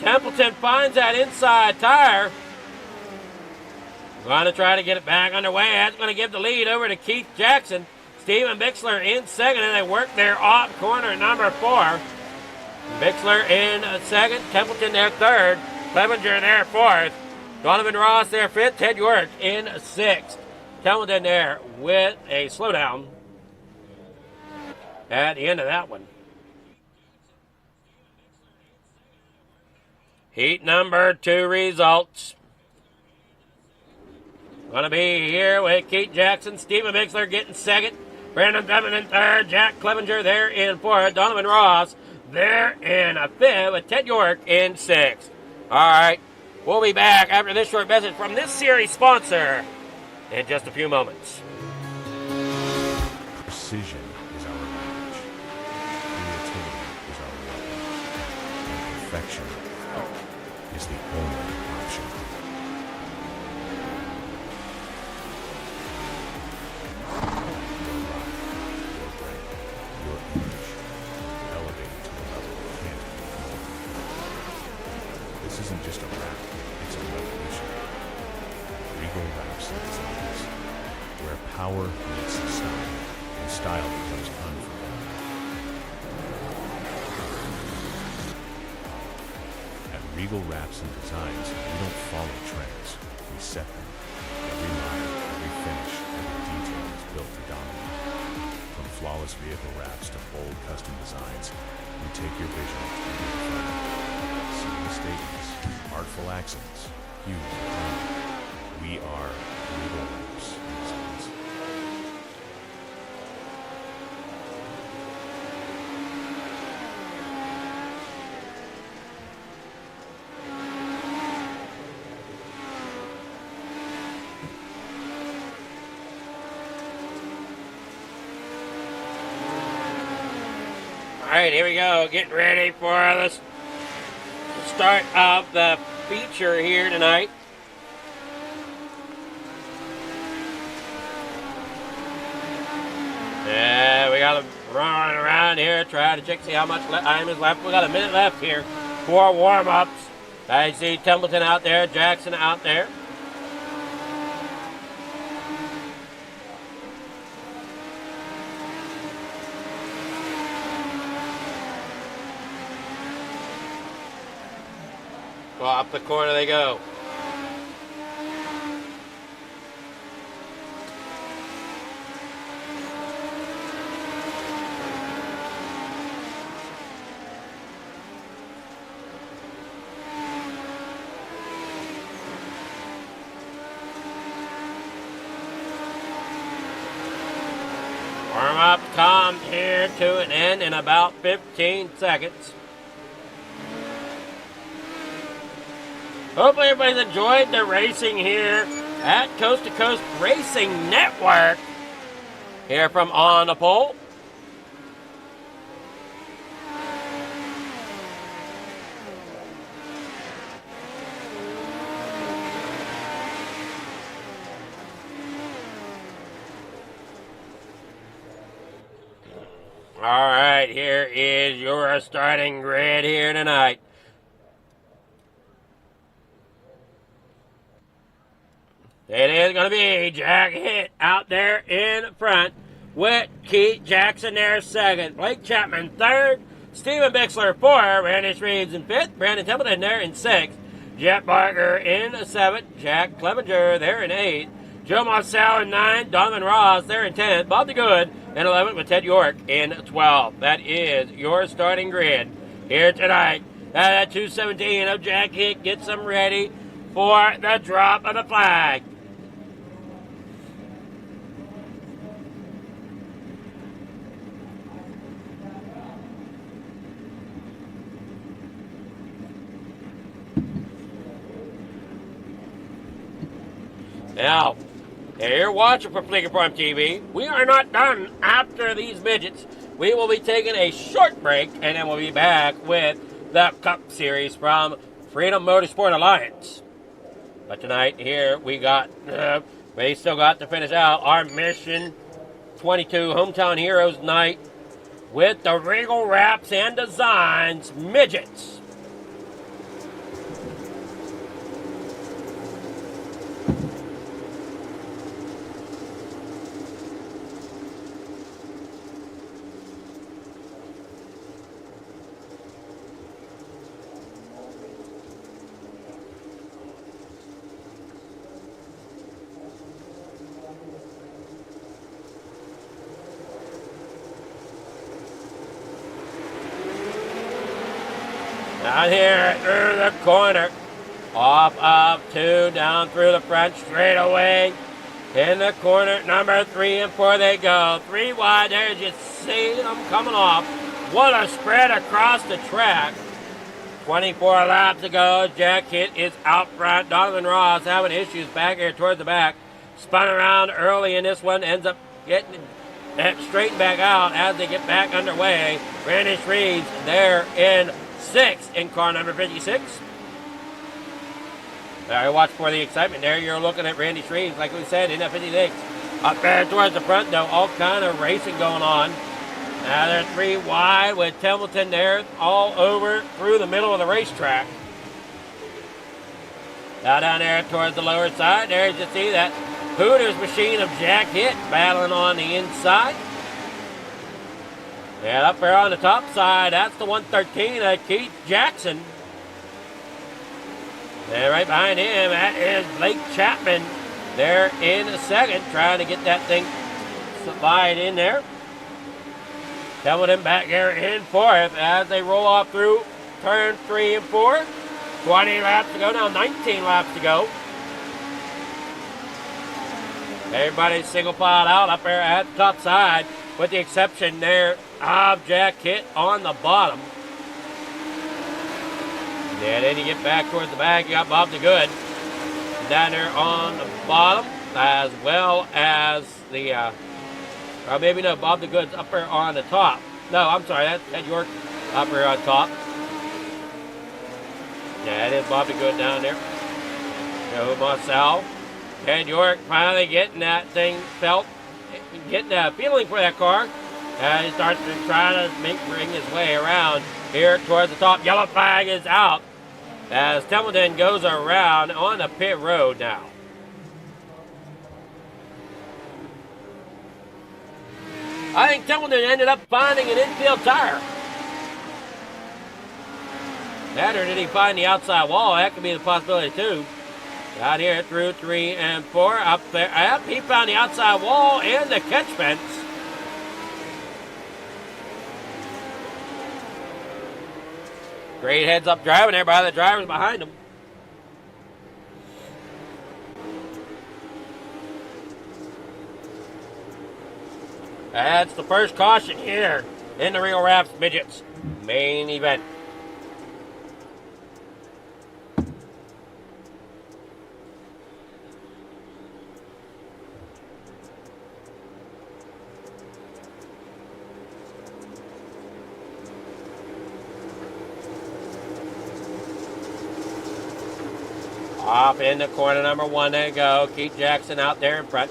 Templeton finds that inside tire. Going to try to get it back underway. That's going to give the lead over to Keith Jackson. Steven Bixler in second, and they work there off corner number 4. Bixler in second, Templeton there third, Clevenger there fourth, Donovan Ross there fifth, Ted York in sixth. Templeton there with a slowdown at the end of that one. Heat number 2 results. Going to be here with Keith Jackson, Steven Bixler getting second, Brandon Templeton in third, Jack Clevenger there in fourth, Donovan Ross there in fifth, with Ted York in sixth. All right, we'll be back after this short message from this series sponsor in just a few moments. Precision is our language. Creativity is our weapon. And perfection is the only option. Your brand, your image, elevated to a level you can't ignore. This isn't just a rap, it's a revolution. Regal Raps and Designs, where power meets style, and style becomes unforgettable. At Regal Raps and Designs, we don't follow trends, we set them. Every line, every finish, every detail is built to dominate. From flawless vehicle wraps to bold custom designs, we take your vision and redefine it. Simple statements, artful accents, huge and we are Regal Raps and Designs. All right, here we go. Getting ready for the start of the feature here tonight. Yeah, we got to run around here, try to check, see how much time is left. We got a minute left here for warm-ups. I see Templeton out there, Jackson out there. Well, up the corner they go. drop comes here to an end in about 15 seconds. Hopefully everybody's enjoyed the racing here at Coast to Coast Racing Network. Here from On the Pole. All right, here is your starting grid here tonight. It is going to be Jack Hitt out there in front with Keith Jackson there second. Blake Chapman third. Steven Bixler fourth. Randy Reeves in fifth. Brandon Templeton there in sixth. Jet Barker in seventh. Jack Clevenger there in eighth. Joe Marcel in ninth. Donovan Ross there in 10th. Bob the Good in 11th with Ted York in 12th. That is your starting grid here tonight. At 2:17 of Jack Hitt gets them ready for the drop of the flag. Now, you're watching for Fleeger Prime TV. We are not done after these midgets. We will be taking a short break, and then we'll be back with the Cup Series from Freedom Motorsport Alliance. But tonight, here we still got to finish out our Mission 22 Hometown Heroes night with the Regal Wraps and Designs midgets. Out here through the corner, off of 2, down through the front straightaway. In the corner, number 3 and 4 they go. 3 wide there, you see them coming off. What a spread across the track. 24 laps to go. Jack Hitt is out front. Donovan Ross having issues back here towards the back. Spun around early in this one, ends up getting that straightened back out as they get back underway. Randy Reeves there in 6 in car number 56. There, watch for the excitement there. You're looking at Randy Reeves, like we said, in that 56. Up there towards the front, though, all kind of racing going on. Now they're 3 wide with Templeton there all over through the middle of the racetrack. Now down there towards the lower side, there you see that Hooters machine of Jack Hitt battling on the inside. And up there on the top side, that's the 113 of Keith Jackson. And right behind him, that is Blake Chapman there in second, trying to get that thing slide in there. Templeton back there in fourth as they roll off through turn 3 and 4. 20 laps to go, now 19 laps to go. Everybody's single filed out up there at the top side, with the exception there of Jack Hitt on the bottom. And then you get back towards the back, you got Bob the Good down there on the bottom, as well as the, or maybe no, Bob the Good's up there on the top. No, I'm sorry, that's Ted York up there on top. Yeah, it is Bob the Good down there. Joe Marcel. Ted York finally getting that thing felt, getting a feeling for that car. And he starts to try to bring his way around here towards the top. Yellow flag is out as Templeton goes around on the pit road now. I think Templeton ended up finding an infield tire. That, or did he find the outside wall? That could be the possibility too. Out here through 3 and 4. Up there. Yep, he found the outside wall and the catch fence. Great heads up driving there by the drivers behind him. That's the first caution here in the Real Raps Midgets main event. Off in the corner number 1 they go. Keith Jackson out there in front.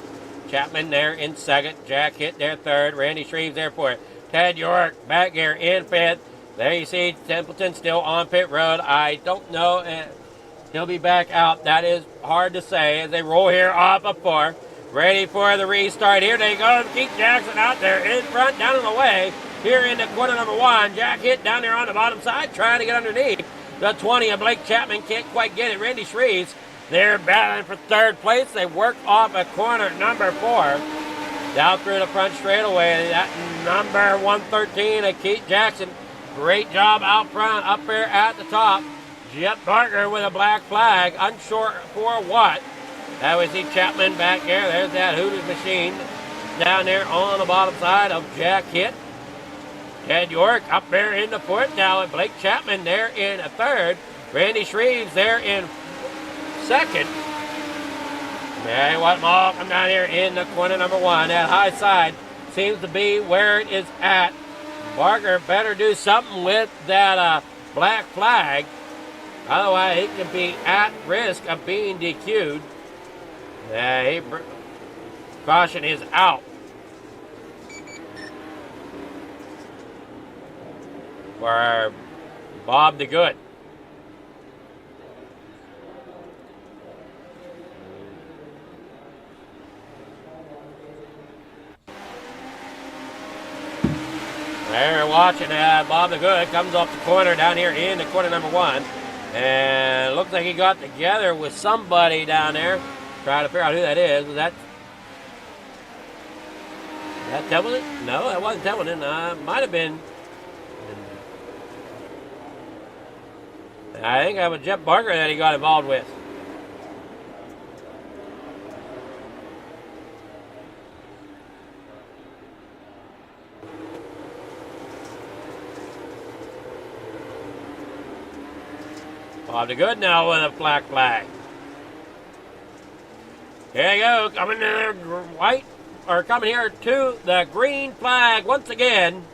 Chapman there in second. Jack hit there third. Randy Shreves there for it. Ted York back here in fifth. There you see Templeton still on pit road. I don't know. He'll be back out. That is hard to say as they roll here off of 4. Ready for the restart. Here they go. Keith Jackson out there in front, down and away. Here in the corner number 1. Jack hit down there on the bottom side, trying to get underneath. The 20 of Blake Chapman can't quite get it. Randy Shreves, they're battling for third place. They work off a corner number 4. Down through the front straightaway. That number 113 of Keith Jackson. Great job out front, up there at the top. Jet Barker with a black flag, unsure for what. That we see Chapman back there. There's that Hooters machine down there on the bottom side of Jack hit. Ted York up there in the fourth now, and Blake Chapman there in a third. Randy Shreves there in second. Hey, what them all come down here in the corner number 1. That high side seems to be where it is at. Barker better do something with that black flag. Otherwise, he can be at risk of being DQ'd. Caution is out. For Bob the Good. There we're watching Bob the Good comes off the corner down here in the corner number 1. And it looks like he got together with somebody down there. Trying to figure out who that is. Was that Templeton? No, that wasn't Templeton. Might have been. I think that was Jeff Barker that he got involved with. Bob the Good now with a black flag. Here you go, coming to the coming here to the green flag once again.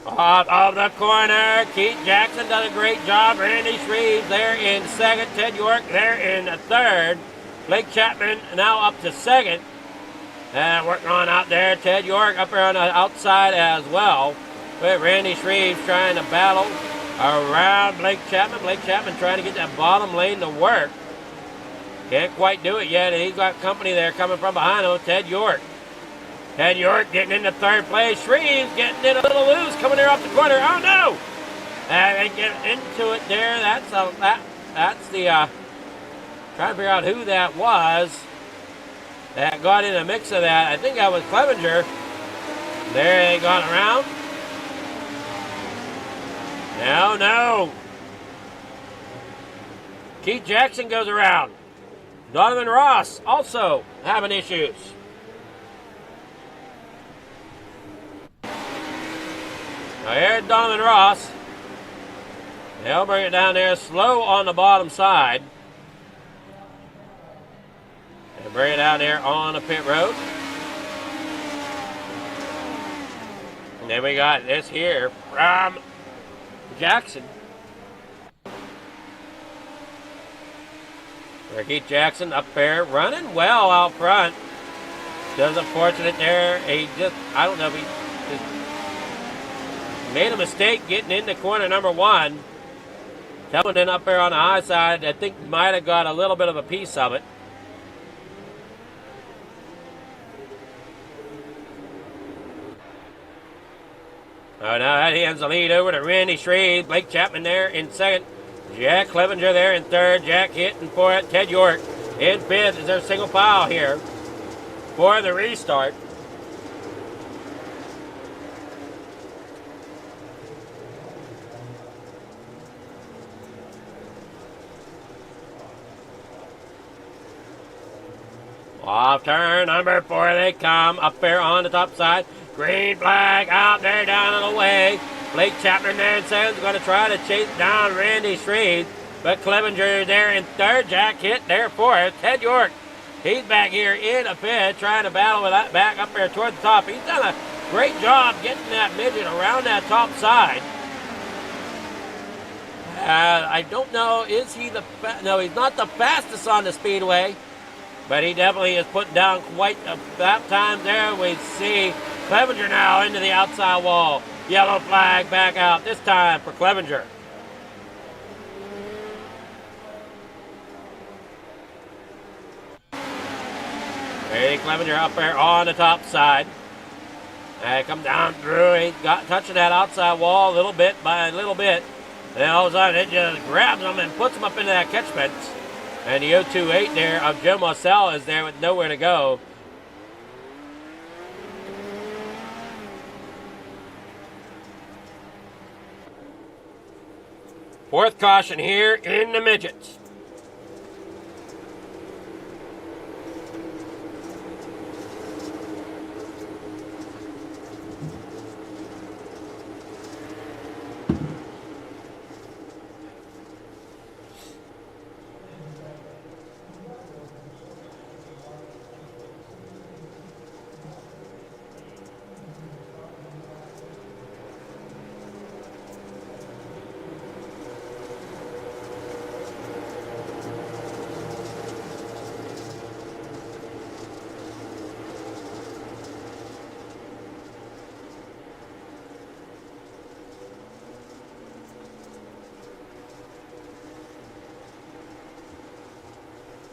Off of the corner, Keith Jackson does a great job. Randy Shreves there in second. Ted York there in third. Blake Chapman now up to second. And working on out there. Ted York up there on the outside as well. With Randy Shreves trying to battle around Blake Chapman. Blake Chapman trying to get that bottom lane to work. Can't quite do it yet. And he's got company there coming from behind him. Ted York. Ted York getting into third place. Shreves getting it a little loose, coming there off the corner. Oh no! And they get into it there. That's the trying to figure out who that was that got in a mix of that. I think that was Clevenger. There they got around. No. Keith Jackson goes around. Donovan Ross also having issues. Now here's Donovan Ross. They'll bring it down there slow on the bottom side. And bring it down there on the pit road. And then we got this here from Jackson. Keith Jackson up there running well out front. Just unfortunate there. I don't know if he just made a mistake getting into corner number 1. Templeton up there on the high side, I think might have got a little bit of a piece of it. Oh, now that hands the lead over to Randy Shreves. Blake Chapman there in second. Jack Clevenger there in third. Jack hitting for it. Ted York in fifth. Is there a single file here for the restart? Off turn number 4 they come. Up there on the top side. Green flag out there down and away. Blake Chapman there in second is going to try to chase down Randy Shreve. But Clevenger there in third. Jack Hitt there fourth. Ted York, he's back here in a fifth, trying to battle with that back up there toward the top. He's done a great job getting that midget around that top side. I don't know, is he no, he's not the fastest on the speedway, but he definitely is putting down quite a lap time there. We see Clevenger now into the outside wall. Yellow flag back out, this time for Clevenger. Eddie Clevenger up there on the top side. Come down through. He got touching that outside wall a little bit by a little bit. And all of a sudden it just grabs him and puts him up into that catch fence. And the 028 there of Jim Marcel is there with nowhere to go. Fourth caution here in the midgets.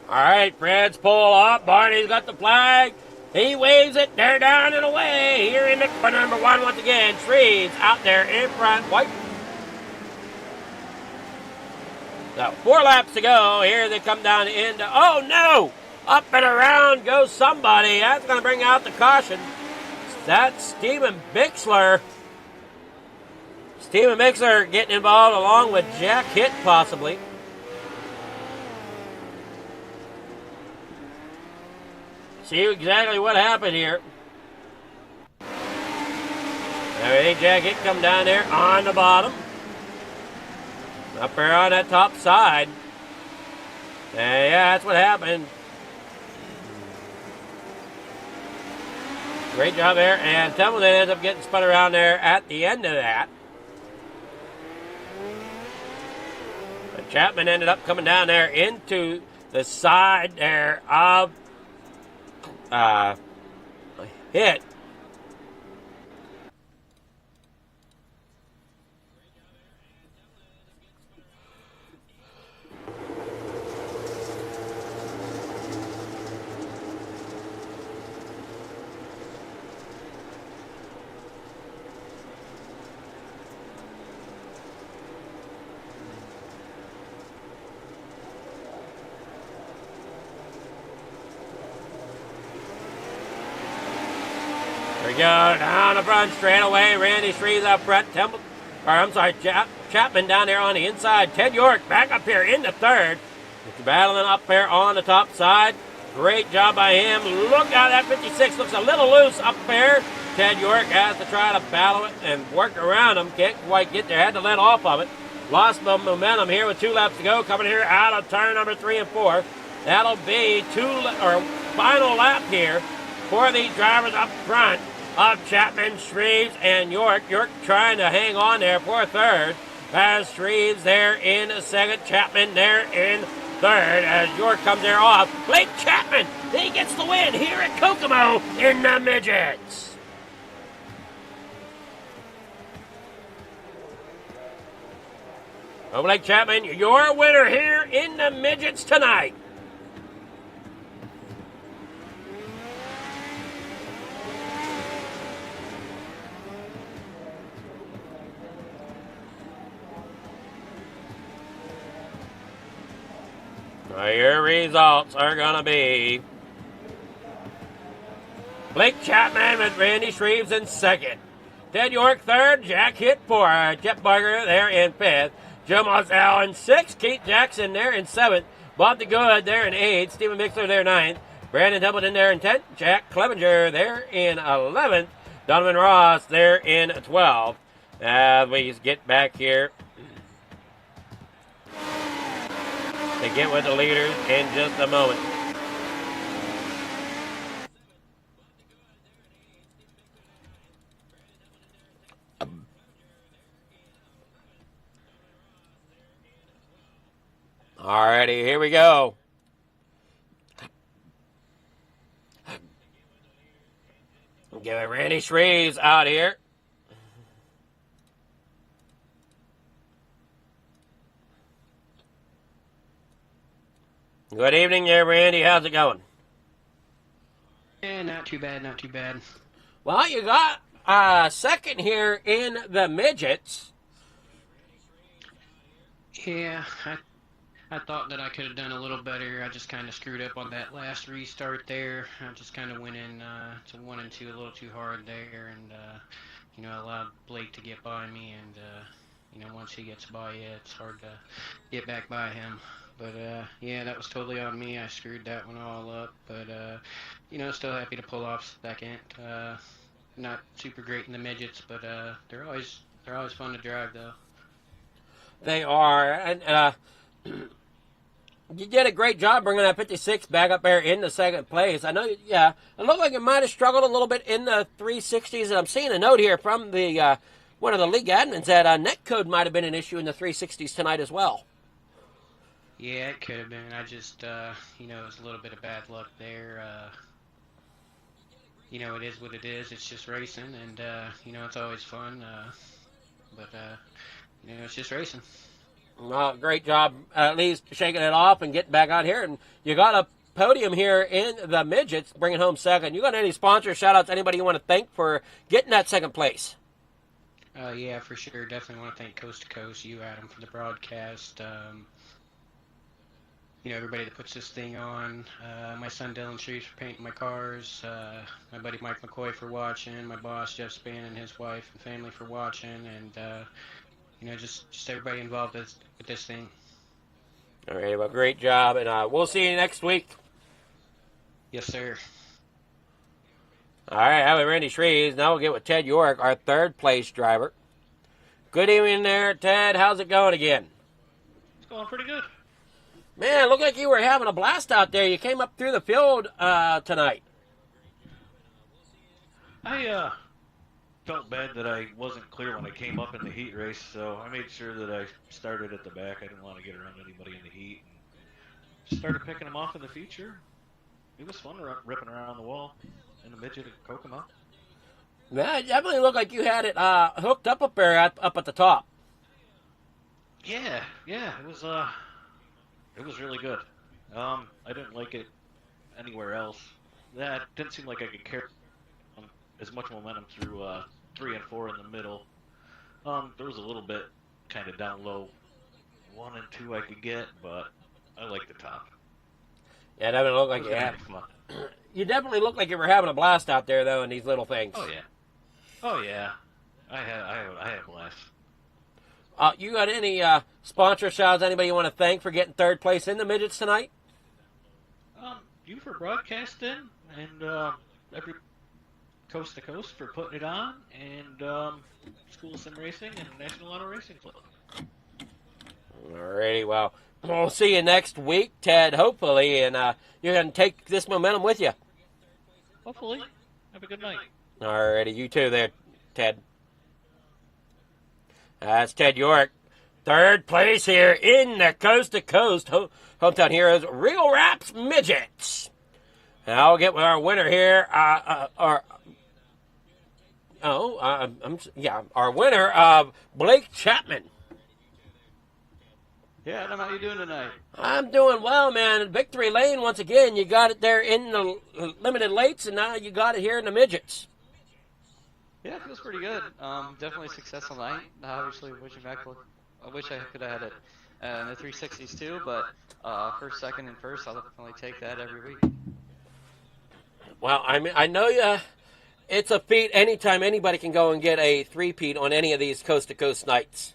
All right, Fred's pull up. Barney's got the flag. He waves it. They're down and away. Here in the number 1 once again. Shreves out there in front. White. So 4 laps to go. Here they come down into. Oh no! Up and around goes somebody. That's going to bring out the caution. That's Steven Bixler. Steven Bixler getting involved along with Jack Hitt possibly. See exactly what happened here. Everything Jack Hitt come down there on the bottom. Up there on that top side. And yeah, that's what happened. Great job there. And Templeton ends up getting spun around there at the end of that. But Chapman ended up coming down there into the side there of Hitt. There we go, down the front straight away. Randy Shreves up front. Chapman down there on the inside. Ted York back up here in the third. It's battling up there on the top side. Great job by him. Look out, that 56 looks a little loose up there. Ted York has to try to battle it and work around him. Can't quite get there. Had to let off of it. Lost the momentum here with 2 laps to go. Coming here out of turn number 3 and 4. That'll be final lap here for these drivers up front of Chapman, Shreves, and York. York trying to hang on there for third. As Shreves there in second. Chapman there in third. As York comes there off. Blake Chapman, he gets the win here at Kokomo in the midgets. Oh, Blake Chapman, your winner here in the midgets tonight. Your results are going to be Blake Chapman with Randy Shreves in second. Ted York third. Jack Hitt fourth. Jeff Barger there in fifth. Joe Moselle in sixth. Keith Jackson there in seventh. Bob DeGood there in eighth. Steven Bixler there ninth. Brandon Templeton there in 10th. Jack Clevenger there in 11th. Donovan Ross there in 12th. As we get back here to get with the leaders in just a moment. Alrighty, here we go. Get Randy Shreves out here. Good evening there, Randy. How's it going? Yeah, not too bad, not too bad. Well, you got second here in the midgets. Yeah, I thought that I could have done a little better. I just kind of screwed up on that last restart there. I just kind of went in to 1 and 2 a little too hard there, and you know, allowed Blake to get by me. And you know, once he gets by you, it's hard to get back by him. But yeah, that was totally on me. I screwed that one all up. But you know, still happy to pull off second. Not super great in the midgets, but they're always fun to drive though. They are, and you did a great job bringing that 56 back up there in the second place. I know, yeah, it looked like you might have struggled a little bit in the 360s, and I'm seeing a note here from the one of the league admins that netcode might have been an issue in the 360s tonight as well. Yeah, it could have been. I just, you know, it was a little bit of bad luck there. You know, it is what it is. It's just racing, and you know, it's always fun. But you know, it's just racing. Well, great job at least shaking it off and getting back out here. And you got a podium here in the midgets, bringing home second. You got any sponsor shout-outs, anybody you want to thank for getting that second place? Yeah, for sure. Definitely want to thank Coast to Coast, you, Adam, for the broadcast. You know, everybody that puts this thing on. My son Dylan Shreves for painting my cars. My buddy Mike McCoy for watching. My boss Jeff Spann and his wife and family for watching. And you know, just everybody involved with this thing. All right, well, great job, and we'll see you next week. Yes, sir. All right, have a Randy Shreves. Now we'll get with Ted York, our third place driver. Good evening there, Ted. How's it going again? It's going pretty good. Man, it looked like you were having a blast out there. You came up through the field tonight. I felt bad that I wasn't clear when I came up in the heat race, so I made sure that I started at the back. I didn't want to get around anybody in the heat. And just started picking them off in the future. It was fun ripping around the wall in the midget and Kokomo. Man, it definitely looked like you had it hooked up there, up at the top. Yeah, it was really good. I didn't like it anywhere else. That didn't seem like I could carry as much momentum through 3 and 4 in the middle. There was a little bit kind of down low, 1 and 2 I could get, but I like the top. Yeah, it definitely looked like you had. You definitely looked like you were having a blast out there, though, in these little things. Oh yeah, I had a blast. You got any sponsor shouts? Anybody you want to thank for getting third place in the midgets tonight? You for broadcasting, and every Coast to Coast for putting it on, and School of Sim Racing and National Auto Racing Club. Alrighty, well, we'll see you next week, Ted, hopefully, and you're going to take this momentum with you. Hopefully. Have a good night. Alrighty, you too there, Ted. That's Ted York. Third place here in the Coast to Coast Hometown Heroes Real Raps Midgets. Now we'll get with our winner here. Our winner, Blake Chapman. Yeah, Adam, how you doing tonight? I'm doing well, man. Victory Lane, once again, you got it there in the limited lates, and now you got it here in the midgets. Yeah, it feels pretty good. Definitely a successful night. Obviously, I wish I could have had it in the 360s too, but first, second, and first, I'll definitely take that every week. Well, I mean, I know it's a feat anytime anybody can go and get a three-peat on any of these coast-to-coast nights.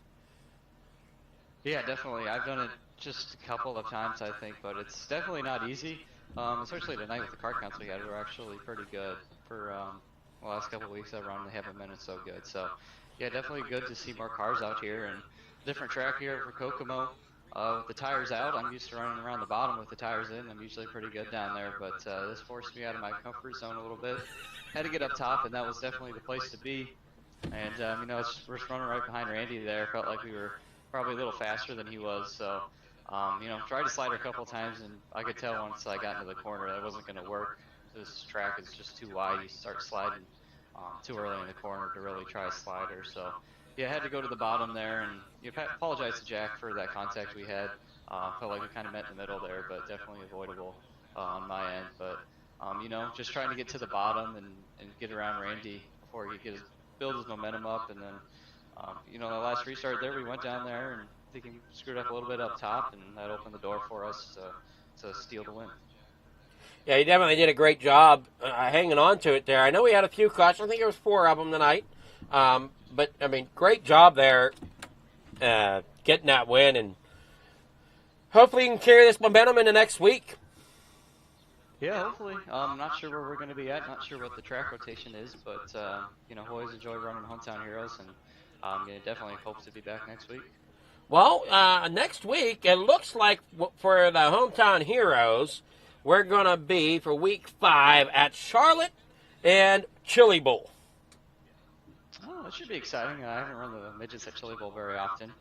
Yeah, definitely. I've done it just a couple of times, I think, but it's definitely not easy. Especially tonight with the car counts we had, were actually pretty good. For the last couple of weeks I've run, they haven't been so good. So yeah, definitely good to see more cars out here, and different track here for Kokomo. With the tires out, I'm used to running around the bottom with the tires in. I'm usually pretty good down there, but this forced me out of my comfort zone a little bit. Had to get up top, and that was definitely the place to be. And we're just running right behind Randy there. Felt like we were probably a little faster than he was. So tried to slide her a couple of times, and I could tell once I got into the corner that wasn't going to work. This track is just too wide. You start sliding too early in the corner to really try a slider. So yeah, I had to go to the bottom there, and apologize to Jack for that contact we had. Felt like we kind of met in the middle there, but definitely avoidable on my end. But just trying to get to the bottom and get around Randy before he build his momentum up, and then the last restart there, we went down there, and I think he screwed up a little bit up top, and that opened the door for us to steal the win. Yeah, he definitely did a great job hanging on to it there. I know we had a few cautions. I think there was 4 of them tonight. But, I mean, great job there getting that win. And hopefully you can carry this momentum into next week. Yeah, hopefully. I'm not sure where we're going to be at. Not sure what the track rotation is. But, always enjoy running Hometown Heroes. And definitely hope to be back next week. Well, next week, it looks like for the Hometown Heroes, we're going to be for week 5 at Charlotte and Chili Bowl. Oh, that should be exciting. I haven't run the midgets at Chili Bowl very often.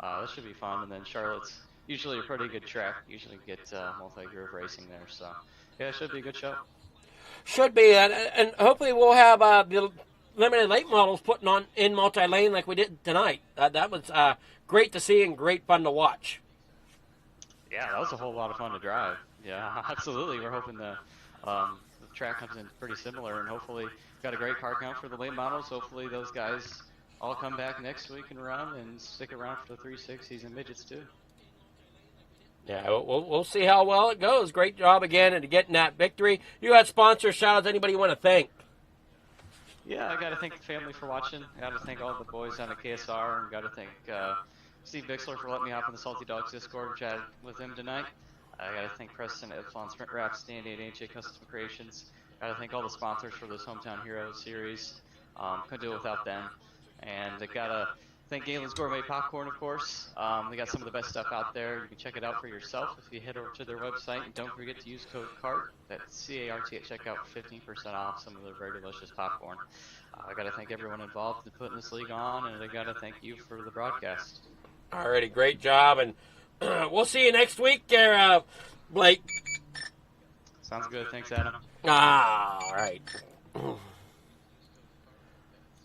That should be fun. And then Charlotte's usually a pretty good track. Usually get multi-groove racing there. So, yeah, it should be a good show. Should be. And hopefully we'll have the limited late models putting on in multi-lane like we did tonight. That was great to see and great fun to watch. Yeah, that was a whole lot of fun to drive. Yeah, absolutely. We're hoping the track comes in pretty similar, and hopefully got a great car count for the late models. Hopefully those guys all come back next week and run and stick around for the 360s and midgets too. Yeah, we'll see how well it goes. Great job again and getting that victory. You got sponsor shout-outs. Anybody you want to thank? Yeah, I got to thank the family for watching. I got to thank all the boys down at KSR, and got to thank Steve Bixler for letting me hop in the Salty Dogs Discord and chat with him tonight. I got to thank Preston at Ypsilon Sprint Wraps, Dandy at AJ Custom Creations. Got to thank all the sponsors for this Hometown Heroes series. Couldn't do it without them. And I got to thank Galen's Gourmet Popcorn, of course. They got some of the best stuff out there. You can check it out for yourself if you head over to their website. And don't forget to use code CART, that's CART at checkout, for 15% off some of their very delicious popcorn. I got to thank everyone involved in putting this league on, and I got to thank you for the broadcast. Alrighty, great job, and we'll see you next week there, Blake. Sounds good. Thanks, Adam. All right.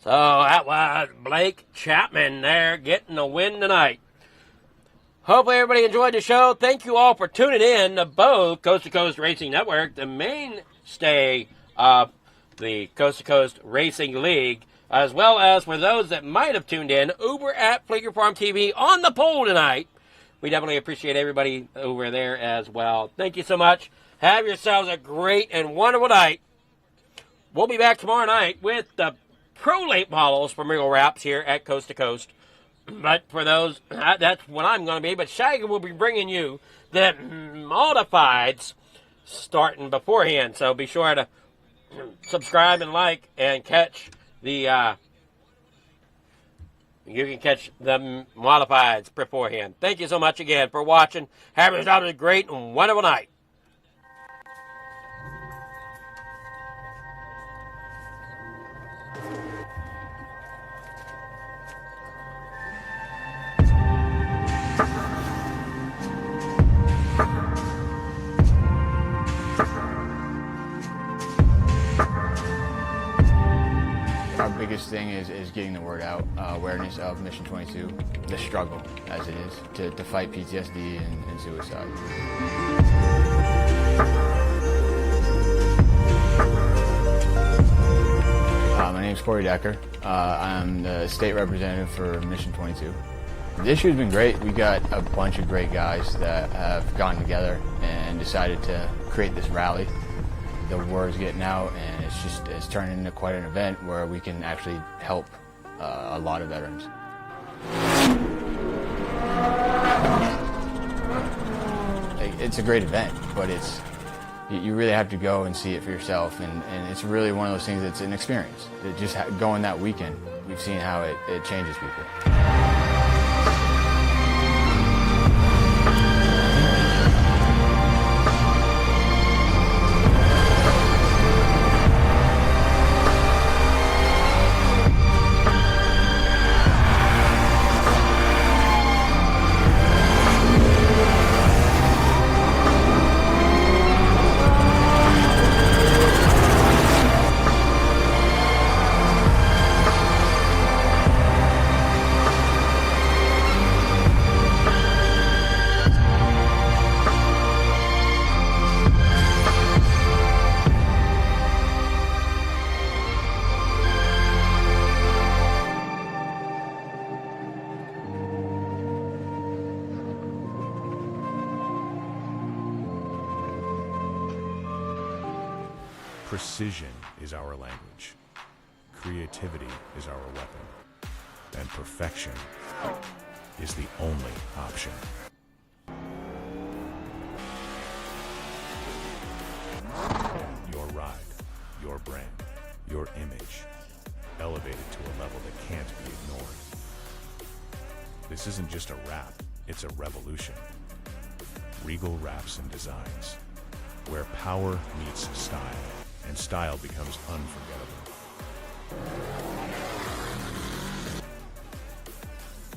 So that was Blake Chapman there getting a win tonight. Hopefully everybody enjoyed the show. Thank you all for tuning in to both Coast to Coast Racing Network, the mainstay of the Coast to Coast Racing League, as well as for those that might have tuned in over at Fleeger Farm TV on the poll tonight. We definitely appreciate everybody over there as well. Thank you so much. Have yourselves a great and wonderful night. We'll be back tomorrow night with the pro late models for Miracle Wraps here at Coast to Coast. But for those, that's what I'm going to be. But Shaggy will be bringing you the modifieds starting beforehand. So be sure to subscribe and like and catch the you can catch the modifieds beforehand. Thank you so much again for watching. Have yourself a great and wonderful night. Our biggest thing is getting the word out, awareness of Mission 22, the struggle as it is to fight PTSD and suicide. My name is Corey Decker. I'm the state representative for Mission 22. This year's been great. We got a bunch of great guys that have gotten together and decided to create this rally. The word's getting out, and it's turning into quite an event where we can actually help a lot of veterans. It's a great event, but You really have to go and see it for yourself, and it's really one of those things that's an experience. Just going that weekend, we've seen how it changes people. Precision is our language. Creativity is our weapon. And perfection is the only option. Your ride, your brand, your image, elevated to a level that can't be ignored. This isn't just a wrap, it's a revolution. Regal Wraps and Designs, where power meets style, and style becomes unforgettable.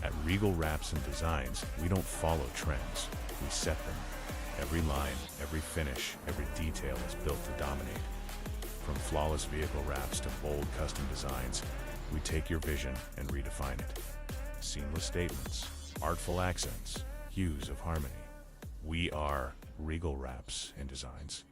At Regal Wraps and Designs, we don't follow trends, we set them. Every line, every finish, every detail is built to dominate. From flawless vehicle wraps to bold custom designs, we take your vision and redefine it. Seamless statements, artful accents, hues of harmony. We are Regal Wraps and Designs.